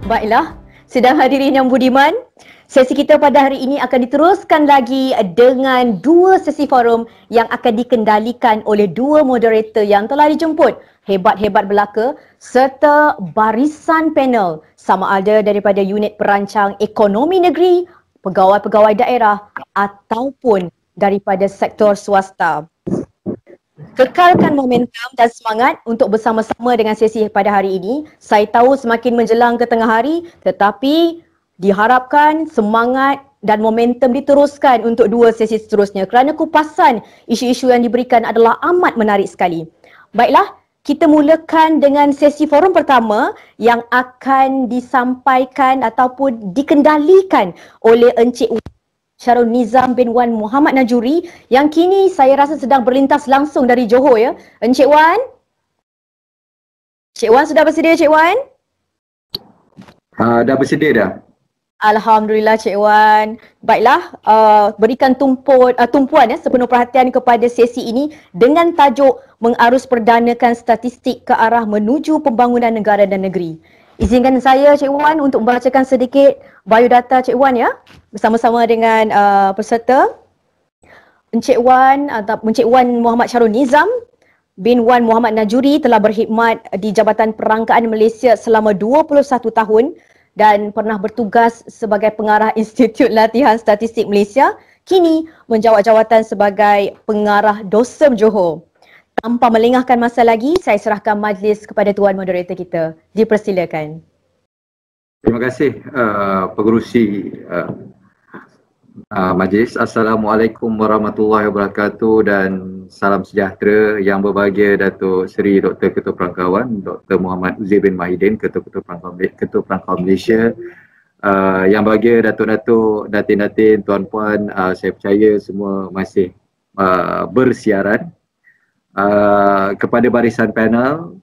Baiklah, sedang hadirin yang budiman, sesi kita pada hari ini akan diteruskan lagi dengan dua sesi forum yang akan dikendalikan oleh dua moderator yang telah dijemput, hebat-hebat belaka serta barisan panel sama ada daripada unit perancang ekonomi negeri, pegawai-pegawai daerah ataupun daripada sektor swasta. Kekalkan momentum dan semangat untuk bersama-sama dengan sesi pada hari ini. Saya tahu semakin menjelang ke tengah hari, tetapi diharapkan semangat dan momentum diteruskan untuk dua sesi seterusnya kerana kupasan isu-isu yang diberikan adalah amat menarik sekali. Baiklah, kita mulakan dengan sesi forum pertama yang akan disampaikan ataupun dikendalikan oleh Encik Syarul Nizam bin Wan Muhammad Najuri yang kini saya rasa sedang berlintas langsung dari Johor ya. Encik Wan? Encik Wan sudah bersedia Encik Wan? Dah bersedia dah. Alhamdulillah Cik Wan. Baiklah, berikan tumpuan sepenuh perhatian kepada sesi ini dengan tajuk mengarus perdanakan statistik ke arah menuju pembangunan negara dan negeri. Izinkan saya Cik Wan untuk membacakan sedikit biodata Cik Wan ya, bersama-sama dengan peserta. Encik Wan Muhammad Syarul Nizam bin Wan Muhammad Najuri telah berkhidmat di Jabatan Perangkaan Malaysia selama 21 tahun dan pernah bertugas sebagai pengarah Institut Latihan Statistik Malaysia. Kini menjawat jawatan sebagai pengarah DOSEM Johor. Tanpa melengahkan masa lagi, saya serahkan majlis kepada Tuan Moderator kita. Dipersilakan. Terima kasih pengerusi majlis. Assalamualaikum warahmatullahi wabarakatuh dan salam sejahtera. Yang berbahagia Datuk Seri Dr. Ketua Perangkawan Dr. Muhammad Uzair bin Mahidin, Ketua Perangkawan Malaysia. Yang bahagia Datuk-Datuk, Datin-Datin, Tuan-Puan, saya percaya semua masih bersiaran. Kepada barisan panel,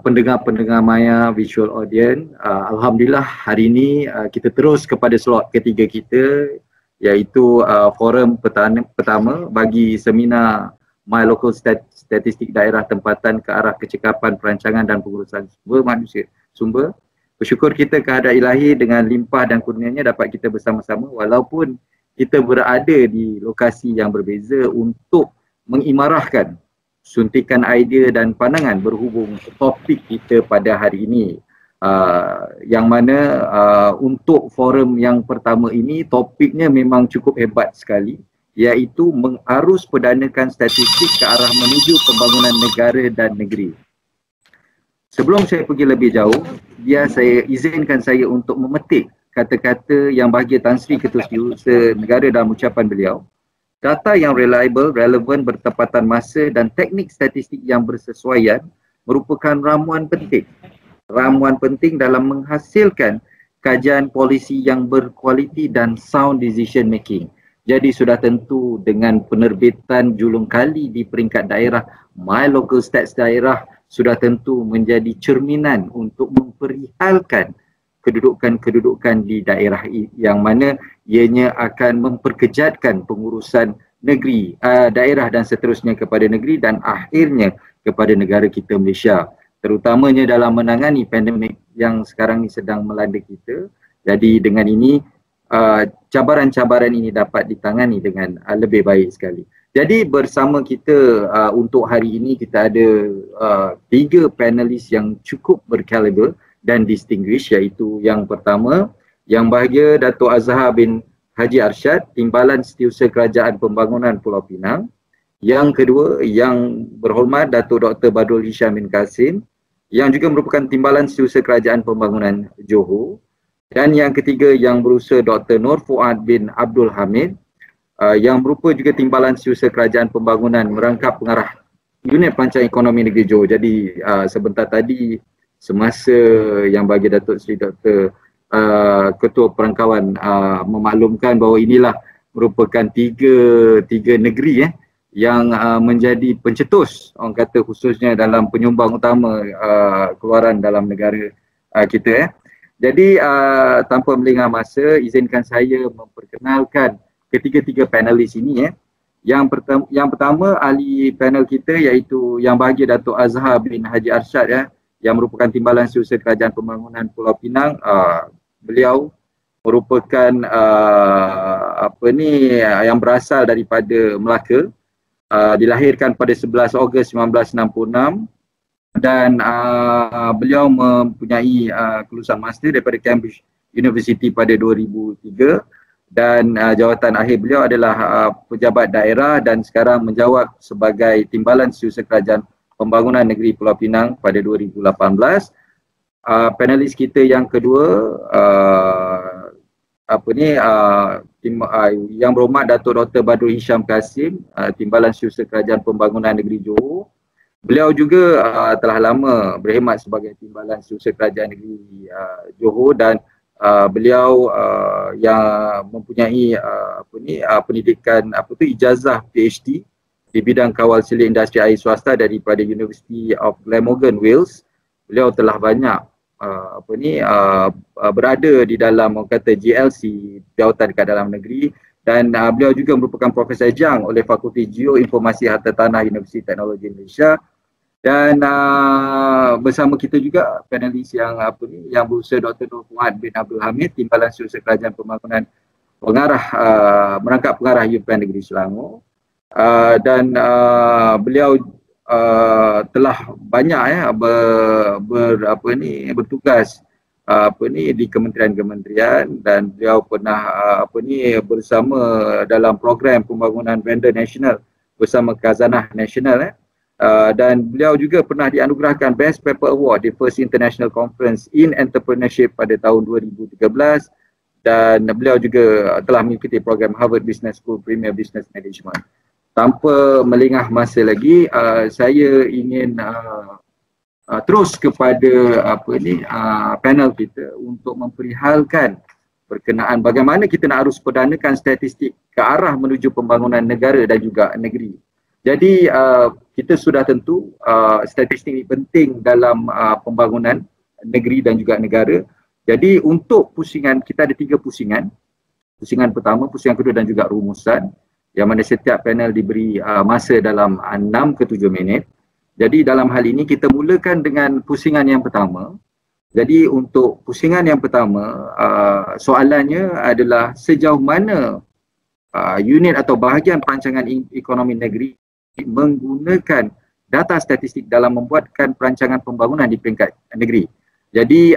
pendengar-pendengar maya, visual audience, Alhamdulillah hari ini kita terus kepada slot ketiga kita, iaitu forum pertama bagi seminar My Local Statistik Daerah Tempatan ke arah kecekapan perancangan dan pengurusan sumber. Bersyukur kita kehadrat ilahi dengan limpah dan kurnianya dapat kita bersama-sama walaupun kita berada di lokasi yang berbeza untuk mengimarahkan suntikan idea dan pandangan berhubung topik kita pada hari ini. Yang mana untuk forum yang pertama ini topiknya memang cukup hebat sekali, iaitu mengarus perdanakan statistik ke arah menuju pembangunan negara dan negeri. Sebelum saya pergi lebih jauh, izinkan saya untuk memetik kata-kata yang bahagia Tan Sri Ketua Setiausaha Negara dalam ucapan beliau. Data yang reliable, relevan, bertepatan masa dan teknik statistik yang bersesuaian merupakan ramuan penting. Ramuan penting dalam menghasilkan kajian polisi yang berkualiti dan sound decision making. Jadi sudah tentu dengan penerbitan julung kali di peringkat daerah, My Local Stats Daerah sudah tentu menjadi cerminan untuk memperihalkan kedudukan-kedudukan di daerah yang mana ianya akan memperkejatkan pengurusan negeri, daerah dan seterusnya kepada negeri dan akhirnya kepada negara kita Malaysia. Terutamanya dalam menangani pandemik yang sekarang ini sedang melanda kita. Jadi dengan ini cabaran-cabaran ini dapat ditangani dengan lebih baik sekali. Jadi bersama kita untuk hari ini kita ada tiga panelis yang cukup berkaliber dan distinguished, iaitu yang pertama Yang Bahagia Datuk Azhar bin Haji Arsyad, Timbalan Setiausaha Kerajaan Pembangunan Pulau Pinang. Yang kedua Yang Berhormat Datuk Dr. Badrul Hisham bin Kasim, yang juga merupakan Timbalan Setiausaha Kerajaan Pembangunan Johor. Dan yang ketiga Yang Berusaha Dr. Nur Fuad bin Abdul Hamid, yang berupa juga Timbalan Setiausaha Kerajaan Pembangunan merangkap pengarah Unit Perancang Ekonomi Negeri Johor. Jadi sebentar tadi semasa Yang Bahagia Datuk Seri Dr. Ketua Perangkawan memaklumkan bahawa inilah merupakan tiga negeri yang menjadi pencetus, orang kata khususnya dalam penyumbang utama keluaran dalam negara kita. Jadi tanpa melengah masa, izinkan saya memperkenalkan ketiga-tiga panelis ini. Yang pertama ahli panel kita iaitu Yang Bahagia Datuk Azhar bin Haji Arsyad, yang merupakan Timbalan Setiausaha Kerajaan Pembangunan Pulau Pinang. Beliau merupakan yang berasal daripada Melaka, dilahirkan pada 11 Ogos 1966 dan beliau mempunyai kelulusan master daripada Cambridge University pada 2003 dan jawatan akhir beliau adalah pejabat daerah dan sekarang menjawab sebagai Timbalan Setiausaha Kerajaan Pembangunan Negeri Pulau Pinang pada 2018. Panelis kita yang kedua Yang Berhormat Datuk Dr. Badrul Hisham Kasim, Timbalan Setiausaha Kerajaan Pembangunan Negeri Johor. Beliau juga telah lama berkhidmat sebagai Timbalan Setiausaha Kerajaan Negeri Johor dan beliau yang mempunyai pendidikan ijazah PhD di bidang kawal selit industri air swasta daripada University of Glamorgan, Wales. Beliau telah banyak berada di dalam GLC, jawatan dekat dalam negeri, dan beliau juga merupakan Profesor Ejang oleh Fakulti Geoinformasi Harta Tanah Universiti Teknologi Malaysia. Dan bersama kita juga panelis yang berusaha Dr. Nur Fuad bin Abdul Hamid, Timbalan Setiausaha Kerajaan Pembangunan Merangkap Pengarah UPN Negeri Selangor. Dan beliau telah banyak bertugas di kementerian-kementerian dan beliau pernah bersama dalam program pembangunan vendor nasional bersama Khazanah Nasional dan beliau juga pernah dianugerahkan Best Paper Award di First International Conference in Entrepreneurship pada tahun 2013 dan beliau juga telah mengikuti program Harvard Business School Premier Business Management. Tanpa melengah masa lagi, saya ingin terus kepada panel kita untuk memperihalkan berkenaan bagaimana kita nak arus perdanakan statistik ke arah menuju pembangunan negara dan juga negeri. Jadi kita sudah tentu statistik ini penting dalam pembangunan negeri dan juga negara. Jadi untuk pusingan, kita ada 3 pusingan. Pusingan pertama, pusingan kedua dan juga rumusan, yang mana setiap panel diberi masa dalam 6 ke 7 minit. Jadi dalam hal ini kita mulakan dengan pusingan yang pertama. Jadi untuk pusingan yang pertama, soalannya adalah sejauh mana unit atau bahagian perancangan ekonomi negeri menggunakan data statistik dalam membuatkan perancangan pembangunan di peringkat negeri. Jadi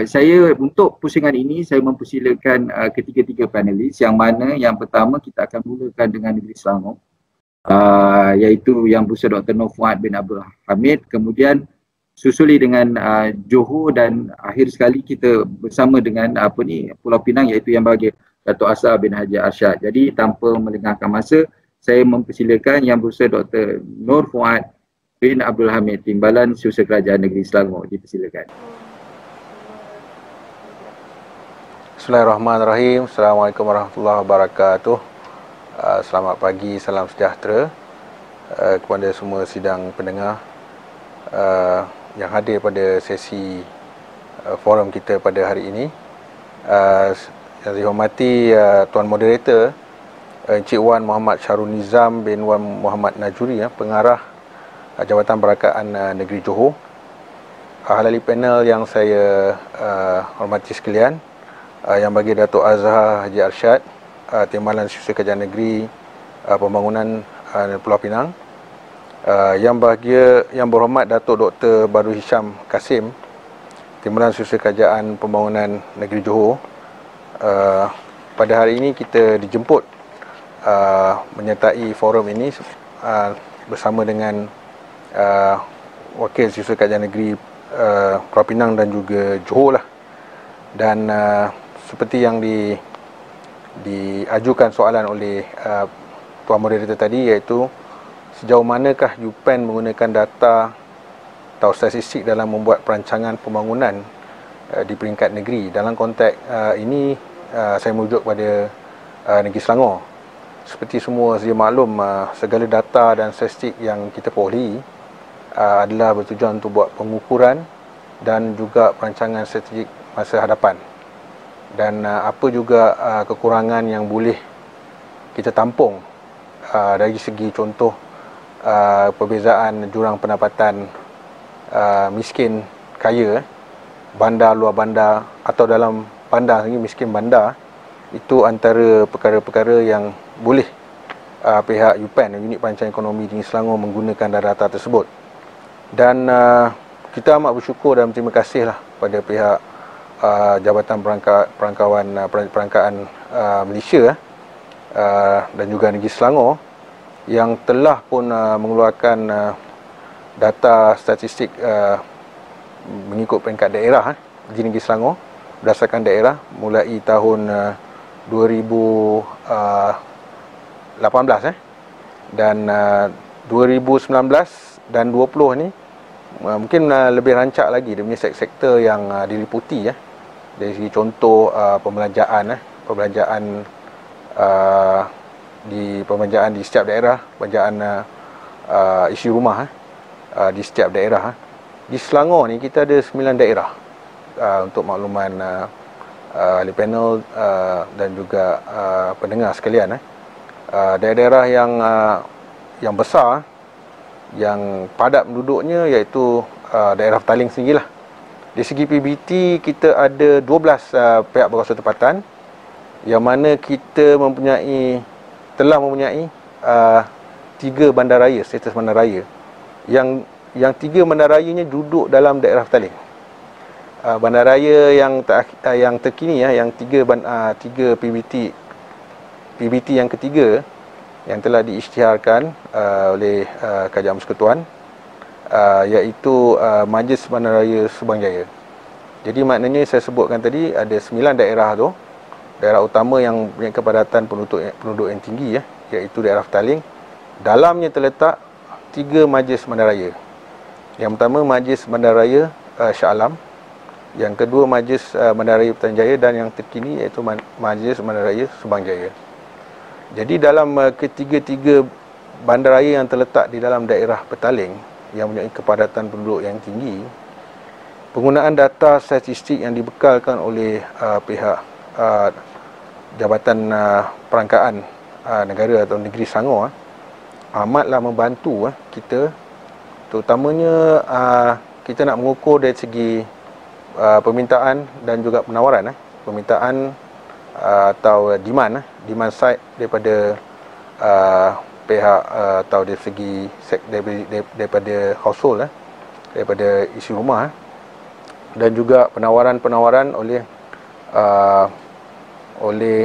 saya untuk pusingan ini saya mempersilakan ketiga-tiga panelis, yang mana yang pertama kita akan mulakan dengan Negeri Selangor, iaitu Yang Berusaha Dr. Nur Fuad bin Abdul Hamid, kemudian susuli dengan Johor dan akhir sekali kita bersama dengan Pulau Pinang, iaitu yang bagi Datuk Asar bin Haji Arsyad. Jadi tanpa melengahkan masa, saya mempersilakan Yang Berusaha Dr. Nur Fuad bin Abdul Hamid, Timbalan Setiausaha Kerajaan Negeri Selangor. Dipersilakan. Bismillahirrahmanirrahim. Assalamualaikum warahmatullahi wabarakatuh. Selamat pagi, salam sejahtera kepada semua sidang pendengar yang hadir pada sesi forum kita pada hari ini. Yang dihormati Tuan Moderator Encik Wan Muhammad Syarul Nizam bin Wan Muhammad Najuri, Pengarah Jabatan Perangkaan Negeri Johor. Ahli panel yang saya hormati sekalian, yang bagi Datuk Azhar Haji Arsyad, Timbalan Setiausaha Kerajaan Negeri Pembangunan Pulau Pinang, yang berhormat Datuk Dr. Badrul Hisham Kasim, Timbalan Setiausaha Kerajaan Pembangunan Negeri Johor. Pada hari ini kita dijemput menyertai forum ini bersama dengan Wakil Setiausaha Kerajaan Negeri Pulau Pinang dan juga Johor lah. Dan seperti yang diajukan soalan oleh Tuan Moderator tadi, iaitu sejauh manakah UPN menggunakan data atau statistik dalam membuat perancangan pembangunan di peringkat negeri. Dalam konteks ini saya merujuk pada Negeri Selangor. Seperti semua sedia maklum, segala data dan statistik yang kita perolehi adalah bertujuan untuk buat pengukuran dan juga perancangan strategik masa hadapan. Dan apa juga kekurangan yang boleh kita tampung dari segi contoh perbezaan jurang pendapatan miskin kaya, bandar luar bandar atau dalam bandar sendiri miskin bandar, itu antara perkara-perkara yang boleh pihak UPEN, Unit Perancangan Ekonomi Negeri Selangor, menggunakan data tersebut. Dan kita amat bersyukur dan berterima kasih lah pada pihak Jabatan Perangkaan Malaysia dan juga Negeri Selangor yang telah pun mengeluarkan data statistik mengikut peringkat daerah di Negeri Selangor berdasarkan daerah mulai tahun 2018 dan 2019 dan 20 ni mungkin lebih rancak lagi dia punya sektor yang diliputi dari segi contoh pembelanjaan pembelanjaan di setiap daerah, pembelanjaan isi rumah di setiap daerah. Di Selangor ni kita ada 9 daerah untuk makluman ahli panel dan juga pendengar sekalian. Daerah-daerah yang besar, yang padat penduduknya, iaitu daerah Petaling sendirilah. Dari segi PBT kita ada 12 pihak berkuasa tempatan, yang mana kita telah mempunyai 3 bandaraya, status bandaraya. Yang 3 bandarayanya duduk dalam daerah Petaling. Bandaraya yang terkini yang 3 PBT yang ketiga yang telah diisytiharkan oleh Kerajaan Persekutuan, iaitu Majlis Bandaraya Subang Jaya. Jadi maknanya saya sebutkan tadi ada 9 daerah tu, daerah utama yang punya kepadatan penduduk yang tinggi, iaitu daerah Petaling. Dalamnya terletak 3 majlis bandaraya. Yang pertama Majlis Bandaraya Shah Alam, yang kedua Majlis Bandaraya Putrajaya, dan yang terkini iaitu Majlis Bandaraya Subang Jaya. Jadi dalam ketiga-tiga bandaraya yang terletak di dalam daerah Petaling yang mempunyai kepadatan penduduk yang tinggi, penggunaan data statistik yang dibekalkan oleh pihak Jabatan Perangkaan Negara atau Negeri Selangor amatlah membantu kita, terutamanya kita nak mengukur dari segi permintaan dan juga penawaran. Permintaan atau demand side daripada pihak atau dari segi daripada household, daripada isi rumah, dan juga penawaran oleh 5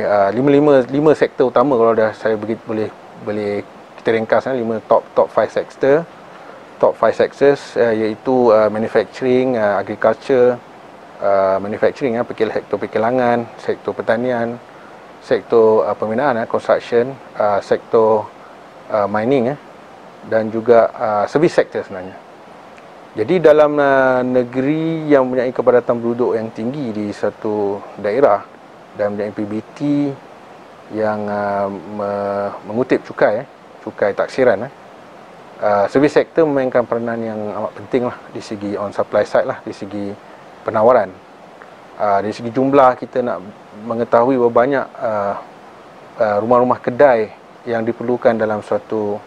sektor utama. Kalau dah saya boleh kita ringkas 5 top 5 sektor. Top 5 sectors iaitu manufacturing, agriculture, manufacturing, sektor perkilangan, sektor pertanian, sektor pembinaan, construction, sektor mining, dan juga service sector sebenarnya. Jadi dalam negeri yang mempunyai kepadatan penduduk yang tinggi di satu daerah dan mempunyai PBT yang mengutip cukai taksiran, service sector memainkan peranan yang amat penting lah di segi on supply side lah, di segi penawaran. Dari segi jumlah, kita nak mengetahui berapa banyak rumah-rumah kedai yang diperlukan dalam suatu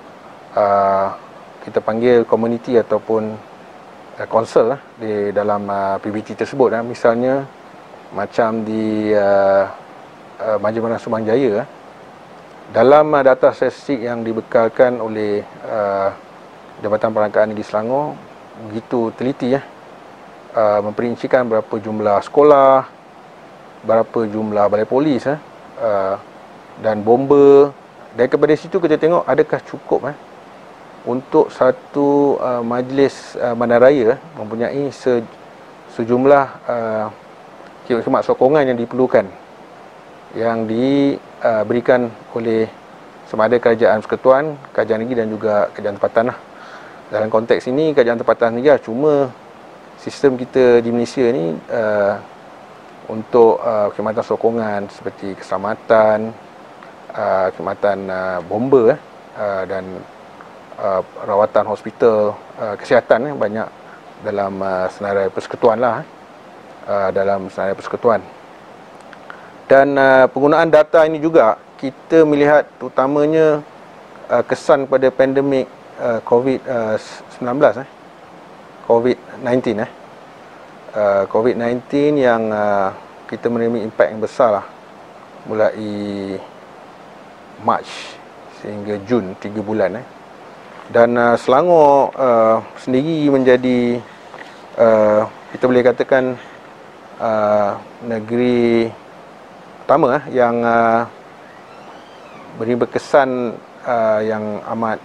kita panggil community ataupun council di dalam PBT tersebut. Misalnya macam di Majlis Bandaraya Subang Jaya, dalam data statistik yang dibekalkan oleh Jabatan Perangkaan Negeri Selangor, begitu teliti memperincikan berapa jumlah sekolah, berapa jumlah balai polis dan bomba. Dan kepada situ kita tengok adakah cukup untuk satu majlis bandaraya mempunyai sejumlah khidmat sokongan yang diperlukan, yang diberikan oleh sama ada Kerajaan Persekutuan, Kerajaan Negeri dan juga Kerajaan Tempatan lah. Dalam konteks ini Kerajaan Tempatan Negeri cuma sistem kita di Malaysia ni untuk khidmatan sokongan seperti keselamatan, khidmatan bomba dan rawatan hospital, kesihatan banyak dalam senarai persekutuan lah, dalam senarai persekutuan. Dan penggunaan data ini juga kita melihat terutamanya kesan pada pandemik COVID-19, COVID-19 COVID-19 yang kita menerima impak yang besar lah, mulai Mac sehingga Jun, 3 bulan. Dan Selangor sendiri menjadi kita boleh katakan negeri pertama yang beri berkesan yang amat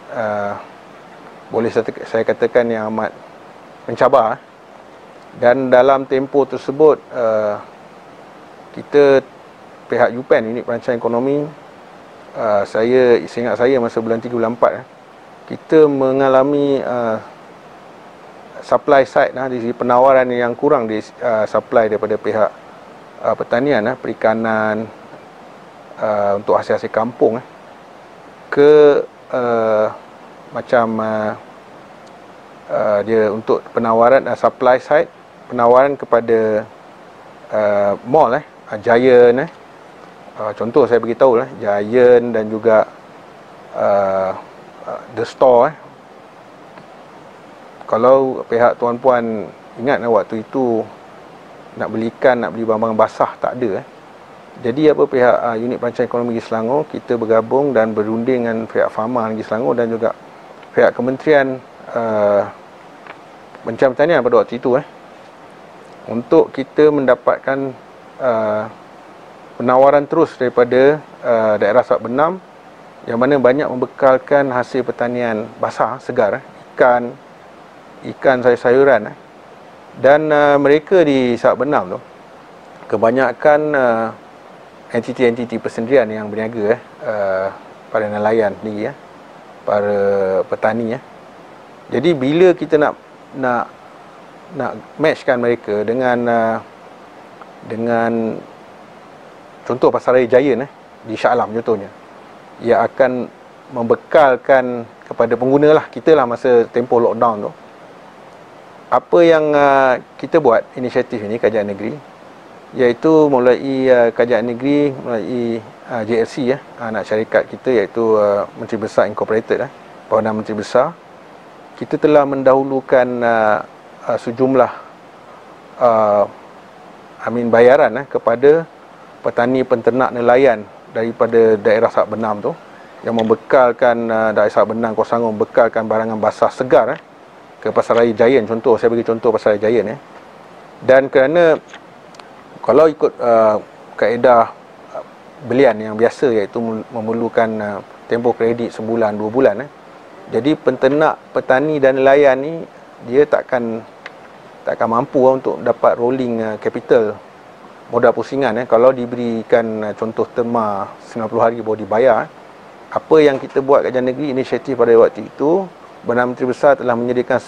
boleh saya katakan yang amat mencabar. Dan dalam tempoh tersebut kita pihak UPEN, Unit Perancangan Ekonomi, saya ingat saya masa bulan 3 bulan 4 kita mengalami supply side di segi penawaran yang kurang di supply daripada pihak pertanian, perikanan, untuk hasil-hasil kampung ke macam dia untuk penawaran supply side, penawaran kepada mall Giant, contoh saya beritahu Giant dan juga The Store. Kalau pihak tuan-puan ingat waktu itu nak beli barang-barang basah tak ada. Jadi pihak Unit Perancangan Ekonomi Negeri Selangor, kita bergabung dan berunding dengan pihak Pharma Negeri Selangor dan juga pihak Kementerian Pencarian Pertanian pada waktu itu untuk kita mendapatkan penawaran terus daripada daerah Sabak Benam yang mana banyak membekalkan hasil pertanian basah, segar, ikan, sayur-sayuran. Dan mereka di Sabak Benam tu kebanyakan entiti-entiti persendirian yang berniaga para nelayan sendiri, para petani. Jadi bila kita nak matchkan mereka dengan contoh pasaraya Giant di Shah Alam contohnya, ia akan membekalkan kepada pengguna kita masa tempoh lockdown tu. Apa yang kita buat inisiatif ini, Kerajaan Negeri, iaitu mulai Kerajaan Negeri, mulai JLC, anak syarikat kita iaitu Menteri Besar Incorporated, Perdana Menteri Besar, kita telah mendahulukan sejumlah bayaran kepada petani penternak nelayan daripada daerah Sabak Benam tu, yang membekalkan daerah Sabak Benam, Kuala Selangor membekalkan barangan basah segar ke pasaraya Giant. Contoh, saya bagi contoh pasaraya Giant. Dan kerana kalau ikut kaedah belian yang biasa, iaitu memerlukan tempoh kredit sebulan 2 bulan, jadi penternak, petani dan nelayan ni dia takkan mampu untuk dapat rolling capital, modal pusingan kalau diberikan contoh terma 90 hari baru dibayar. Apa yang kita buat Kerajaan Negeri, inisiatif pada waktu itu, Perdana Menteri Besar telah menyediakan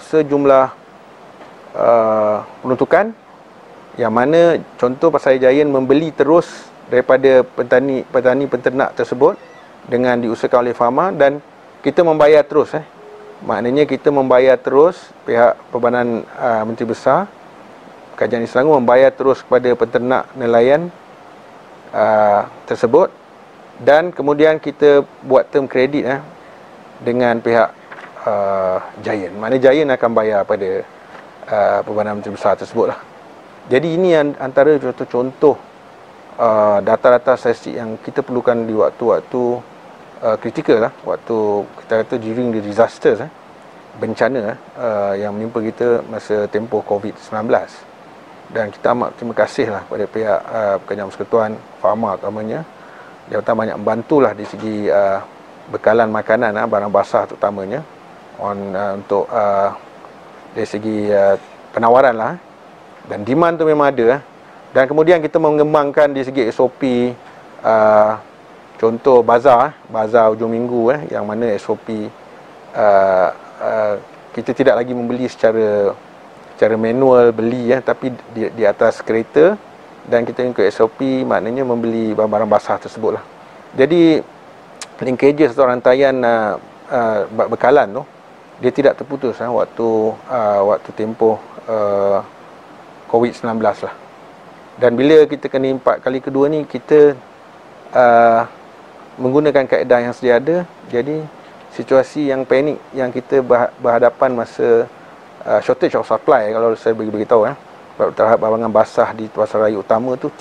sejumlah peruntukan yang mana contoh pasaraya Giant membeli terus daripada petani penternak tersebut dengan diusahakan oleh Pharma, dan kita membayar terus. Maknanya kita membayar terus, pihak Perbanan Menteri Besar, Kerajaan Negeri Selangor membayar terus kepada penternak nelayan tersebut, dan kemudian kita buat term kredit dengan pihak Giant. Maknanya Giant akan bayar pada Perdana Menteri Besar tersebut . Jadi ini antara contoh-contoh data-data statistik yang kita perlukan di waktu-waktu kritikal waktu kita kata during the disasters, bencana yang menimpa kita masa tempoh COVID-19. Dan kita amat terima kasih kepada pihak Kerajaan Persekutuan, Pharma utamanya, jabatan banyak membantulah di segi bekalan makanan, barang basah terutamanya, untuk dari segi penawaran dan demand tu memang ada. Dan kemudian kita mengembangkan di segi SOP, contoh bazar hujung minggu, yang mana SOP kita tidak lagi membeli secara manual beli, tapi di atas kereta, dan kita ikut SOP, maknanya membeli barang-barang basah tersebut . Jadi linkages atau rantaian bekalan tu dia tidak terputus waktu tempoh COVID-19 . Dan bila kita kena impak kali kedua ni, kita menggunakan kaedah yang sedia ada. Jadi situasi yang panik yang kita berhadapan masa shortage of supply, kalau saya beritahu terhadap barang basah di pasar raya utama tu,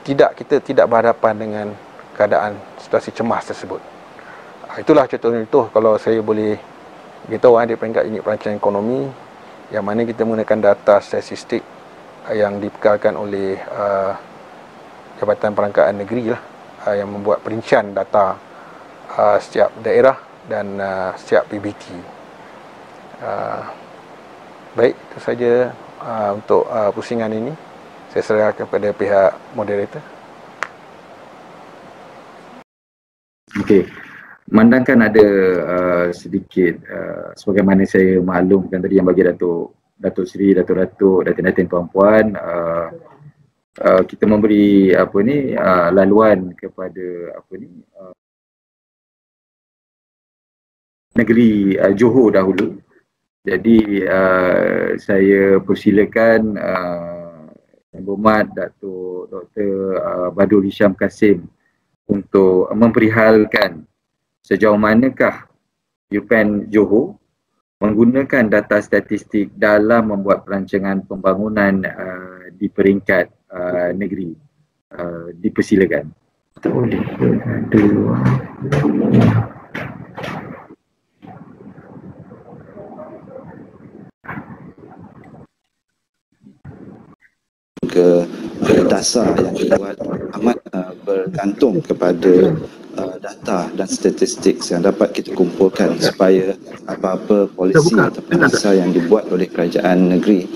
kita tidak berhadapan dengan keadaan situasi cemas tersebut. Itulah contoh-contoh kalau saya boleh beritahu di peringkat unit perancangan ekonomi, yang mana kita menggunakan data statistik yang dibekalkan oleh Jabatan Perangkaan Negeri yang membuat perincian data setiap daerah dan setiap PBT. Baik, itu saja untuk pusingan ini. Saya serahkan kepada pihak moderator. Okey. Memandangkan ada sedikit sebagaimana saya maklumkan tadi yang bagi Datuk Seri, Datuk-Datuk, Datin-Datin puan-puan, kita memberi laluan kepada negeri Johor dahulu. Jadi saya persilakan Yang Berhormat Datuk Dr. Badrul Hisham Kasim untuk memperihalkan sejauh manakah UPEN Johor menggunakan data statistik dalam membuat perancangan pembangunan di peringkat negeri. Dipersilakan. ke dasar yang dibuat amat bergantung kepada data dan statistik yang dapat kita kumpulkan supaya apa-apa polisi atau pengasas yang dibuat oleh kerajaan negeri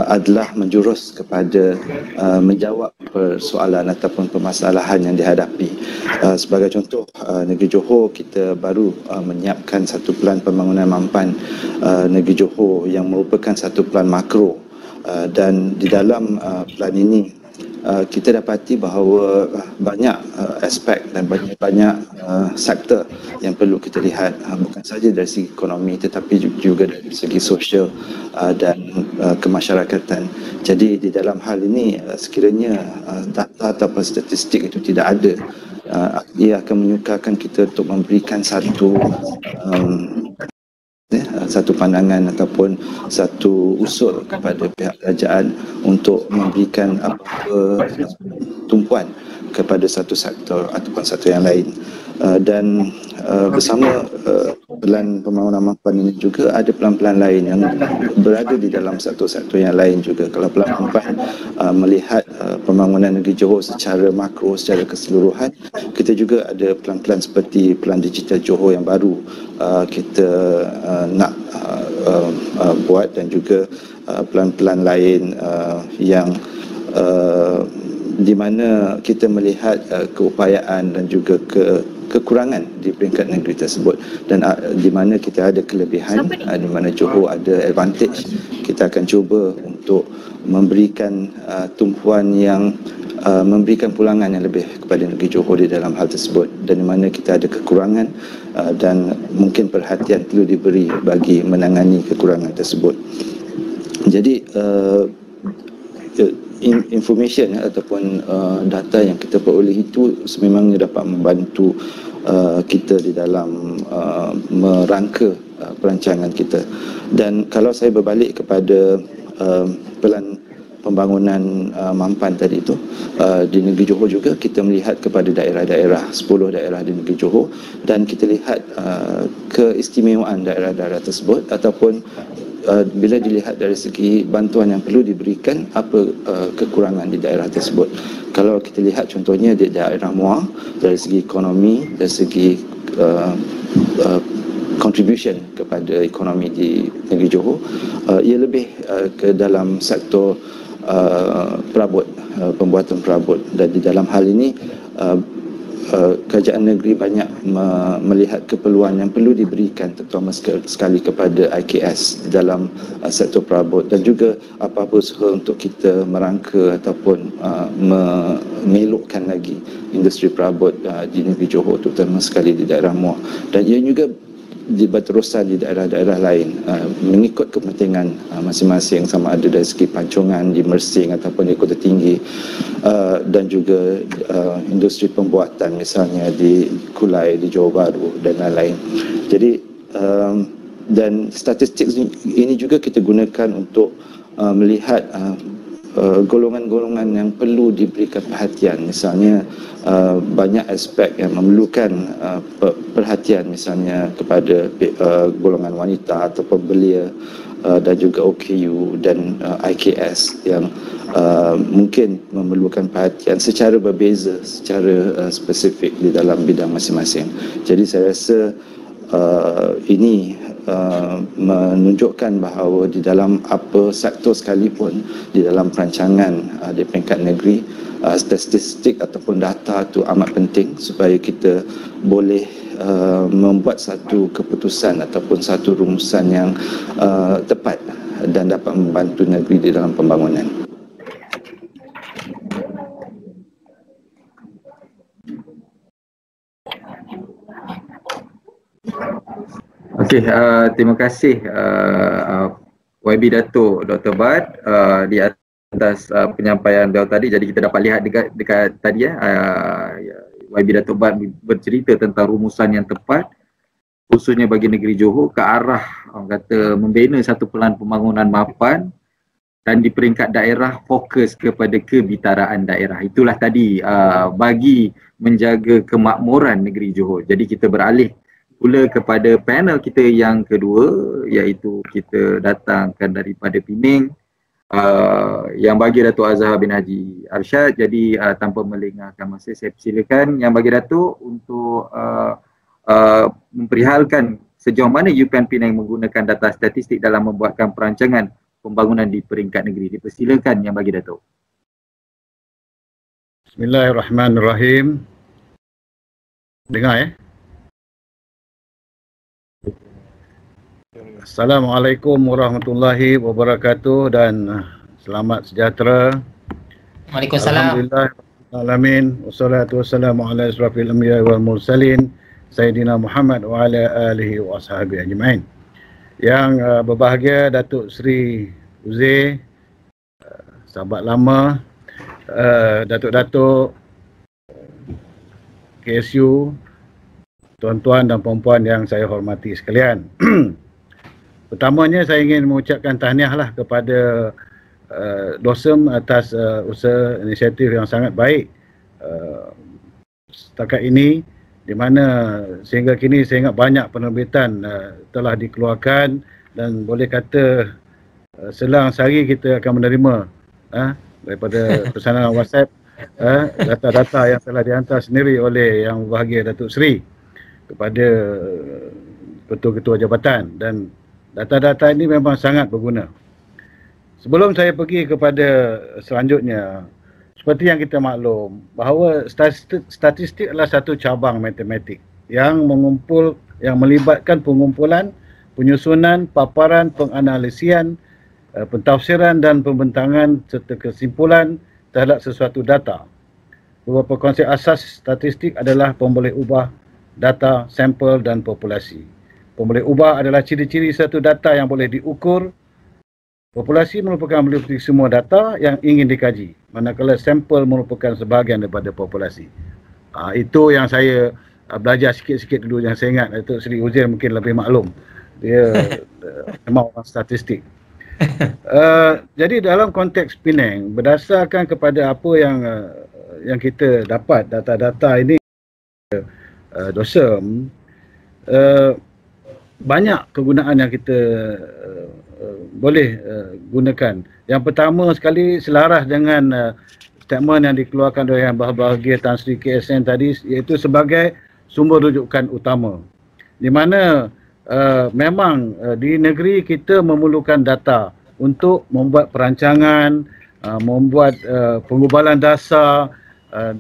adalah menjurus kepada menjawab persoalan ataupun permasalahan yang dihadapi. Sebagai contoh, negeri Johor kita baru menyiapkan satu pelan pembangunan mampan negeri Johor yang merupakan satu pelan makro, dan di dalam pelan ini kita dapati bahawa banyak aspek dan banyak sektor yang perlu kita lihat, bukan saja dari segi ekonomi tetapi juga dari segi sosial dan kemasyarakatan. Jadi di dalam hal ini sekiranya data ataupun statistik itu tidak ada, ia akan menyukarkan kita untuk memberikan satu pandangan ataupun satu usul kepada pihak kerajaan untuk memberikan apa-apa tumpuan kepada satu sektor ataupun satu yang lain. Dan bersama pelan pembangunan mampan ini juga ada pelan-pelan lain yang berada di dalam satu sektor yang lain juga. Kalau pelan mampan melihat pembangunan negeri Johor secara makro, secara keseluruhan, kita juga ada pelan-pelan seperti pelan digital Johor yang baru kita nak buat, dan juga pelan-pelan lain yang di mana kita melihat keupayaan dan juga kekurangan di peringkat negeri tersebut, dan di mana kita ada kelebihan, di mana Johor ada advantage. Kita akan cuba untuk memberikan tumpuan yang memberikan pulangan yang lebih kepada negeri Johor di dalam hal tersebut, dan di mana kita ada kekurangan dan mungkin perhatian perlu diberi bagi menangani kekurangan tersebut. Jadi information ataupun data yang kita peroleh itu sememangnya dapat membantu kita di dalam merangka perancangan kita. Dan kalau saya berbalik kepada pelan pembangunan mampan tadi itu, di negeri Johor juga kita melihat kepada daerah-daerah, 10 daerah di negeri Johor, dan kita lihat keistimewaan daerah-daerah tersebut, ataupun bila dilihat dari segi bantuan yang perlu diberikan, apa kekurangan di daerah tersebut. Kalau kita lihat contohnya di daerah Muar, dari segi ekonomi, dari segi contribution kepada ekonomi di negeri Johor, ia lebih ke dalam sektor perabot, pembuatan perabot, dan di dalam hal ini kerajaan negeri banyak melihat keperluan yang perlu diberikan, terutama sekali kepada IKS dalam sektor perabot, dan juga apa-apa usaha untuk kita merangka ataupun mengelokkan lagi industri perabot di negeri Johor, terutama sekali di daerah Muar, dan ia juga berterusan di daerah-daerah lain mengikut kepentingan masing-masing, sama ada dari segi pancongan di Mersing ataupun di Kota Tinggi, dan juga industri pembuatan misalnya di Kulai, di Johor Bahru dan lain-lain. Jadi dan statistik ini juga kita gunakan untuk melihat golongan-golongan yang perlu diberikan perhatian. Misalnya banyak aspek yang memerlukan perhatian, misalnya kepada golongan wanita ataupun belia, dan juga OKU dan IKS yang mungkin memerlukan perhatian secara berbeza, secara spesifik di dalam bidang masing-masing. Jadi saya rasa ini menunjukkan bahawa di dalam apa sektor sekalipun, di dalam perancangan di peringkat negeri, statistik ataupun data itu amat penting supaya kita boleh membuat satu keputusan ataupun satu rumusan yang tepat dan dapat membantu negeri di dalam pembangunan. Okey, terima kasih YB Datuk Dr. Bad di atas penyampaian beliau tadi. Jadi kita dapat lihat dekat tadi YB Datuk Bad bercerita tentang rumusan yang tepat khususnya bagi negeri Johor ke arah orang kata membina satu pelan pembangunan mapan dan di peringkat daerah fokus kepada kebitaraan daerah. Itulah tadi bagi menjaga kemakmuran negeri Johor. Jadi kita beralih pula kepada panel kita yang kedua, iaitu kita datangkan daripada Pening yang bagi Datuk Azhar bin Haji Arsyad. Jadi tanpa melengahkan masa, saya persilakan yang bagi Datuk untuk memperihalkan sejauh mana UPN Penang menggunakan data statistik dalam membuatkan perancangan pembangunan di peringkat negeri. Dipersilakan yang bagi Datuk. Bismillahirrahmanirrahim. Dengar Assalamualaikum warahmatullahi wabarakatuh dan selamat sejahtera. Waalaikumsalam. Alhamdulillah. Wassalatu wassalamu ala asrafil anbiya wal mursalin Sayyidina Muhammad wa ala alihi wa ashabihi ajma'in. Yang berbahagia Datuk Seri Uzair, sahabat lama, Datuk-Datuk KSU, tuan-tuan dan puan-puan yang saya hormati sekalian. Pertamanya saya ingin mengucapkan tahniahlah kepada DOSEM atas usaha inisiatif yang sangat baik setakat ini, di mana sehingga kini saya ingat banyak penerbitan telah dikeluarkan dan boleh kata selang sehari kita akan menerima daripada pesanan WhatsApp data-data yang telah dihantar sendiri oleh Yang Berbahagia Datuk Seri kepada ketua-ketua jabatan, dan data-data ini memang sangat berguna. Sebelum saya pergi kepada selanjutnya, seperti yang kita maklum bahawa statistik adalah satu cabang matematik yang melibatkan pengumpulan, penyusunan, paparan, penganalisian, pentafsiran dan pembentangan serta kesimpulan terhadap sesuatu data. Beberapa konsep asas statistik adalah pemboleh ubah data, sampel dan populasi. Pemboleh ubah adalah ciri-ciri satu data yang boleh diukur. Populasi merupakan meliputi semua data yang ingin dikaji, manakala sampel merupakan sebahagian daripada populasi. Itu yang saya belajar sikit-sikit dulu, yang saya ingat. Datuk Seri Uzair mungkin lebih maklum. Dia memang orang statistik. Jadi dalam konteks Penang, berdasarkan kepada apa yang kita dapat data-data ini DOSEM, banyak kegunaan yang kita boleh gunakan. Yang pertama sekali, selaras dengan statement yang dikeluarkan oleh Yang Berbahagia Tan Sri KSN tadi, iaitu sebagai sumber rujukan utama, di mana memang di negeri kita memerlukan data untuk membuat perancangan, membuat pengubalan dasar,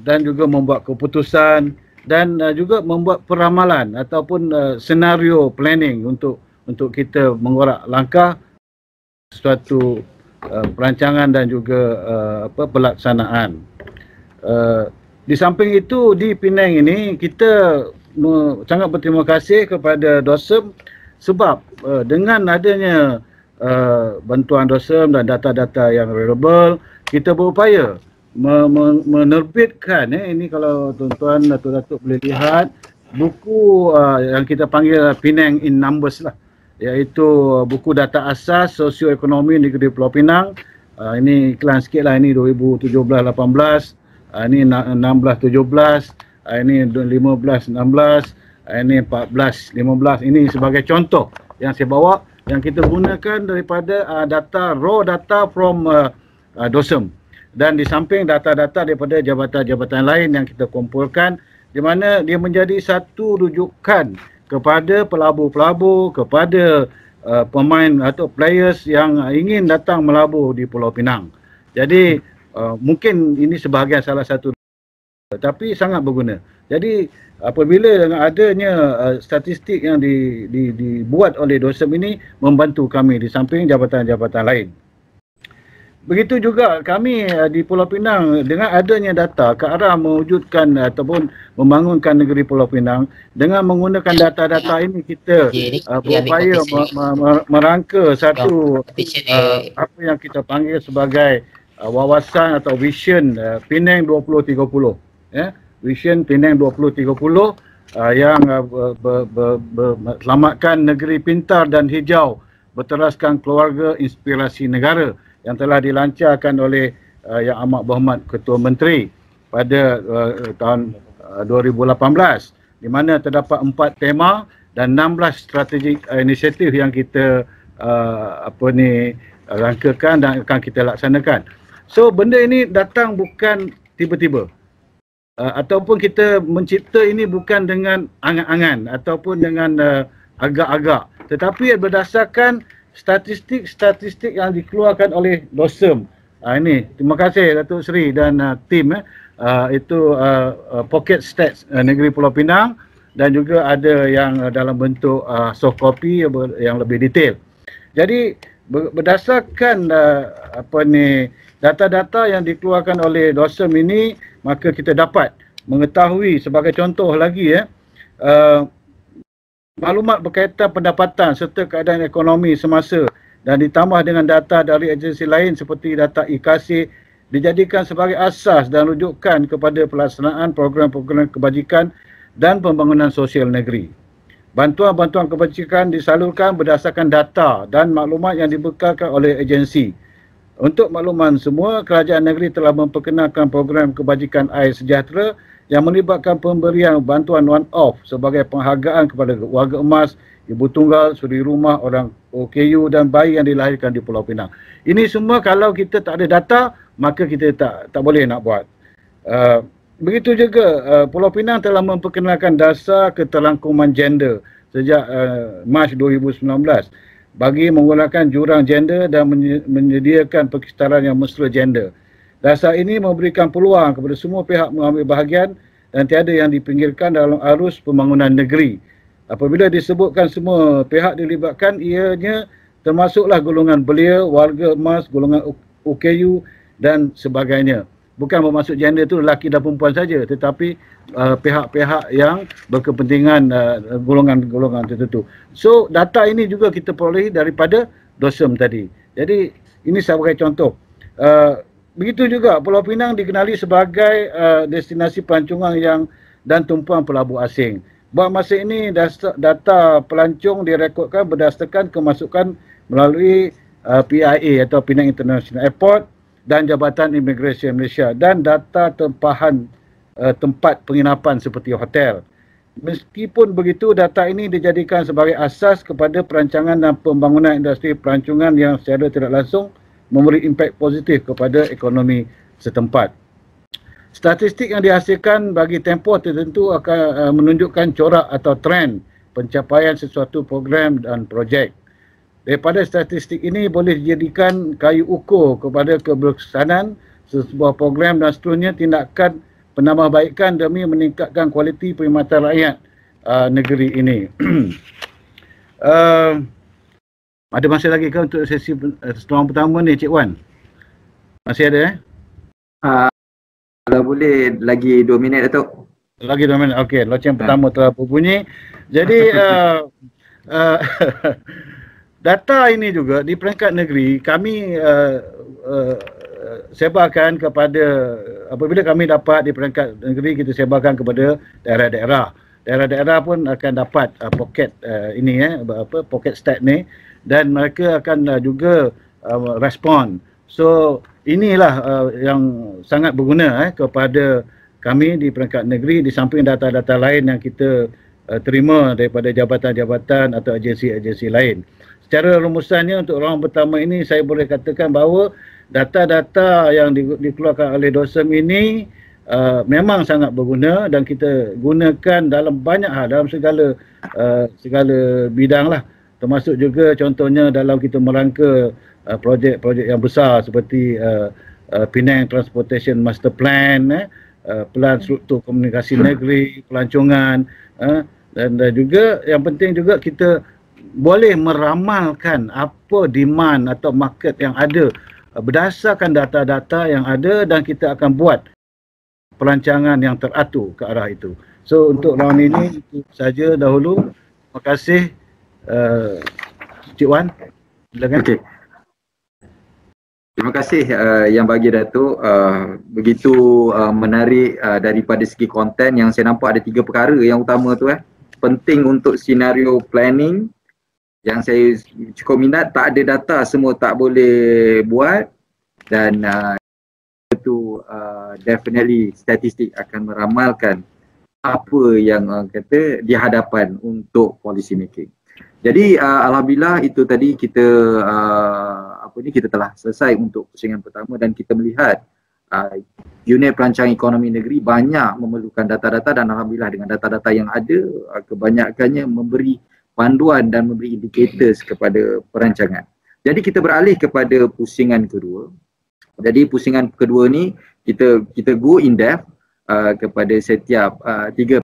dan juga membuat keputusan, dan juga membuat peramalan ataupun senario planning untuk kita mengorak langkah suatu perancangan dan juga pelaksanaan. Di samping itu, di Penang ini kita sangat berterima kasih kepada DOSEM sebab dengan adanya bantuan DOSEM dan data-data yang available, kita berupaya menerbitkan ini, kalau tuan-tuan Datuk-Datuk boleh lihat buku yang kita panggil Penang in Numbers lah. iaitu buku data asas sosioekonomi negeri Pulau Pinang. Ini iklan sikit lah, ini 2017-18, ini 16-17, ini 15-16, ini 14-15. Ini sebagai contoh yang saya bawa, yang kita gunakan daripada raw data from DOSM, dan di samping data-data daripada jabatan-jabatan lain yang kita kumpulkan, di mana dia menjadi satu rujukan kepada pelabur-pelabur, kepada pemain atau players yang ingin datang melabur di Pulau Pinang. Jadi mungkin ini sebahagian salah satu, tapi sangat berguna. Jadi apabila dengan adanya statistik yang dibuat oleh DOSM ini, membantu kami di samping jabatan-jabatan lain. Begitu juga kami di Pulau Pinang, dengan adanya data ke arah mewujudkan ataupun membangunkan negeri Pulau Pinang, dengan menggunakan data-data ini kita berupaya merangka satu apa yang kita panggil sebagai wawasan atau vision Penang 2030, vision Penang 2030 yang selamatkan negeri pintar dan hijau, berteraskan keluarga, inspirasi negara, yang telah dilancarkan oleh Yang Amat Berhormat Ketua Menteri pada tahun 2018, di mana terdapat 4 tema dan 16 strategik inisiatif yang kita rangkakan dan akan kita laksanakan. So benda ini datang bukan tiba-tiba, ataupun kita mencipta ini bukan dengan angan-angan ataupun dengan agak-agak, tetapi berdasarkan statistik-statistik yang dikeluarkan oleh DOSM. Ini terima kasih Datuk Seri dan tim itu Pocket Stats Negeri Pulau Pinang, dan juga ada yang dalam bentuk soft copy yang lebih detail. Jadi berdasarkan data-data yang dikeluarkan oleh DOSM ini, maka kita dapat mengetahui sebagai contoh lagi maklumat berkaitan pendapatan serta keadaan ekonomi semasa, dan ditambah dengan data dari agensi lain seperti data IKASI, dijadikan sebagai asas dan rujukan kepada pelaksanaan program-program kebajikan dan pembangunan sosial negeri. Bantuan-bantuan kebajikan disalurkan berdasarkan data dan maklumat yang dibekalkan oleh agensi. Untuk makluman semua, kerajaan negeri telah memperkenalkan program kebajikan air sejahtera yang melibatkan pemberian bantuan one-off sebagai penghargaan kepada warga emas, ibu tunggal, suri rumah, orang OKU dan bayi yang dilahirkan di Pulau Pinang. Ini semua kalau kita tak ada data, maka kita tak boleh nak buat. Begitu juga Pulau Pinang telah memperkenalkan dasar keterangkuman gender sejak Mac 2019 bagi menggunakan jurang gender dan menyediakan perkisaran yang mesra gender. Dasar ini memberikan peluang kepada semua pihak mengambil bahagian dan tiada yang dipinggirkan dalam arus pembangunan negeri. Apabila disebutkan semua pihak dilibatkan, ianya termasuklah golongan belia, warga emas, golongan OKU dan sebagainya. Bukan bermaksud gender itu lelaki dan perempuan saja, tetapi pihak-pihak yang berkepentingan golongan-golongan tertentu. So data ini juga kita peroleh daripada DOSM tadi. Jadi ini sebagai contoh. Begitu juga Pulau Pinang dikenali sebagai destinasi pelancongan dan tumpuan pelabur asing. Buat masa ini data pelancong direkodkan berdasarkan kemasukan melalui PIA atau Penang International Airport dan Jabatan Imigresen Malaysia, dan data tempahan tempat penginapan seperti hotel. Meskipun begitu, data ini dijadikan sebagai asas kepada perancangan dan pembangunan industri pelancongan yang secara tidak langsung memberi impak positif kepada ekonomi setempat. Statistik yang dihasilkan bagi tempoh tertentu akan menunjukkan corak atau trend pencapaian sesuatu program dan projek. Daripada statistik ini boleh dijadikan kayu ukur kepada keberkesanan sebuah program dan seterusnya tindakan penambahbaikan demi meningkatkan kualiti perkhidmatan rakyat negeri ini. Ada masa lagi ke untuk sesi setengah pertama ni, Cik Wan? Masih ada Kalau boleh lagi 2 minit, Datuk. Lagi 2 minit. Okey, loceng pertama telah berbunyi. Jadi data ini juga di peringkat negeri kami sebarkan kepada, apabila kami dapat di peringkat negeri, kita sebarkan kepada daerah-daerah. daerah-daerah pun akan dapat pocket pocket stat ni, dan mereka akan juga respon. So inilah yang sangat berguna kepada kami di peringkat negeri, di samping data-data lain yang kita terima daripada jabatan-jabatan atau agensi-agensi lain. Secara rumusannya untuk round pertama ini, saya boleh katakan bahawa data-data yang dikeluarkan oleh DOSEM ini memang sangat berguna dan kita gunakan dalam banyak hal, dalam segala bidang lah, termasuk juga contohnya dalam kita merangka projek-projek yang besar seperti Penang Transportation Master Plan, Pelan Struktur Komunikasi Negeri, pelancongan, dan juga yang penting juga kita boleh meramalkan apa demand atau market yang ada berdasarkan data-data yang ada, dan kita akan buat perancangan yang teratur ke arah itu. So untuk round ini itu saja dahulu. Terima kasih Cik Wan. Silakan. Okey. Terima kasih Yang Bagi Datuk. Begitu menarik daripada segi konten. Yang saya nampak ada 3 perkara yang utama tu penting untuk senario planning. Yang saya cukup minat, tak ada data semua tak boleh buat, dan itu definitely statistik akan meramalkan apa yang kata di hadapan untuk policy making. Jadi alhamdulillah itu tadi kita kita telah selesai untuk pusingan pertama, dan kita melihat unit pelancaran ekonomi negeri banyak memerlukan data-data, dan alhamdulillah dengan data-data yang ada kebanyakannya memberi panduan dan memberi indicators kepada perancangan. Jadi kita beralih kepada pusingan kedua. Jadi pusingan kedua ni kita go in depth kepada setiap 3.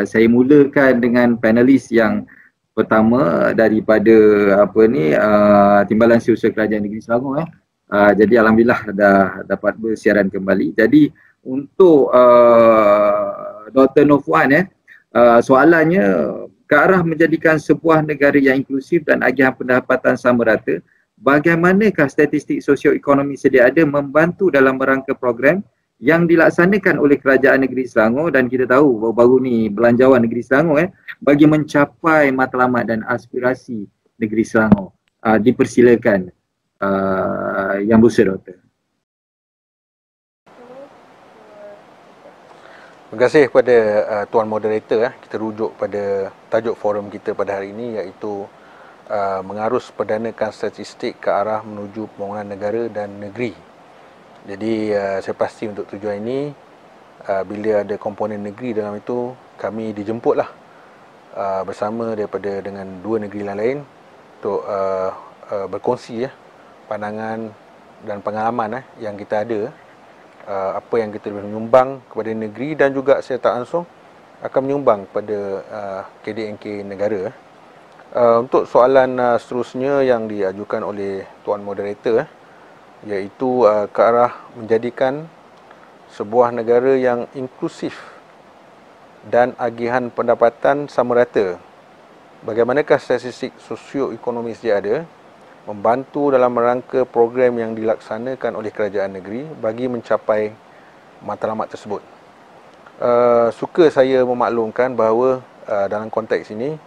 Saya mulakan dengan panelis yang pertama daripada Timbalan Setiausaha Kerajaan Negeri Selangor. Jadi alhamdulillah dah dapat bersiaran kembali. Jadi untuk Dr. Nofwan soalannya ke arah menjadikan sebuah negara yang inklusif dan agihan pendapatan sama rata, bagaimanakah statistik sosioekonomi sedia ada membantu dalam merangka program yang dilaksanakan oleh Kerajaan Negeri Selangor, dan kita tahu baru-baru ni Belanjawan Negeri Selangor bagi mencapai matlamat dan aspirasi Negeri Selangor. Dipersilakan Yang Bersih Doktor. Terima kasih kepada Tuan Moderator. Kita rujuk pada tajuk forum kita pada hari ini, iaitu mengarus perdanakan statistik ke arah menuju pembangunan negara dan negeri. Jadi saya pasti untuk tujuan ini, bila ada komponen negeri dalam itu, kami dijemputlah bersama dengan 2 negeri lain untuk berkongsi pandangan dan pengalaman yang kita ada, apa yang kita boleh menyumbang kepada negeri, dan juga secara tak langsung akan menyumbang kepada KDNK negara. Untuk soalan seterusnya yang diajukan oleh Tuan Moderator, iaitu ke arah menjadikan sebuah negara yang inklusif dan agihan pendapatan sama rata. Bagaimanakah statistik sosioekonomi sedia ada membantu dalam rangka program yang dilaksanakan oleh kerajaan negeri bagi mencapai matlamat tersebut? Suka saya memaklumkan bahawa dalam konteks ini,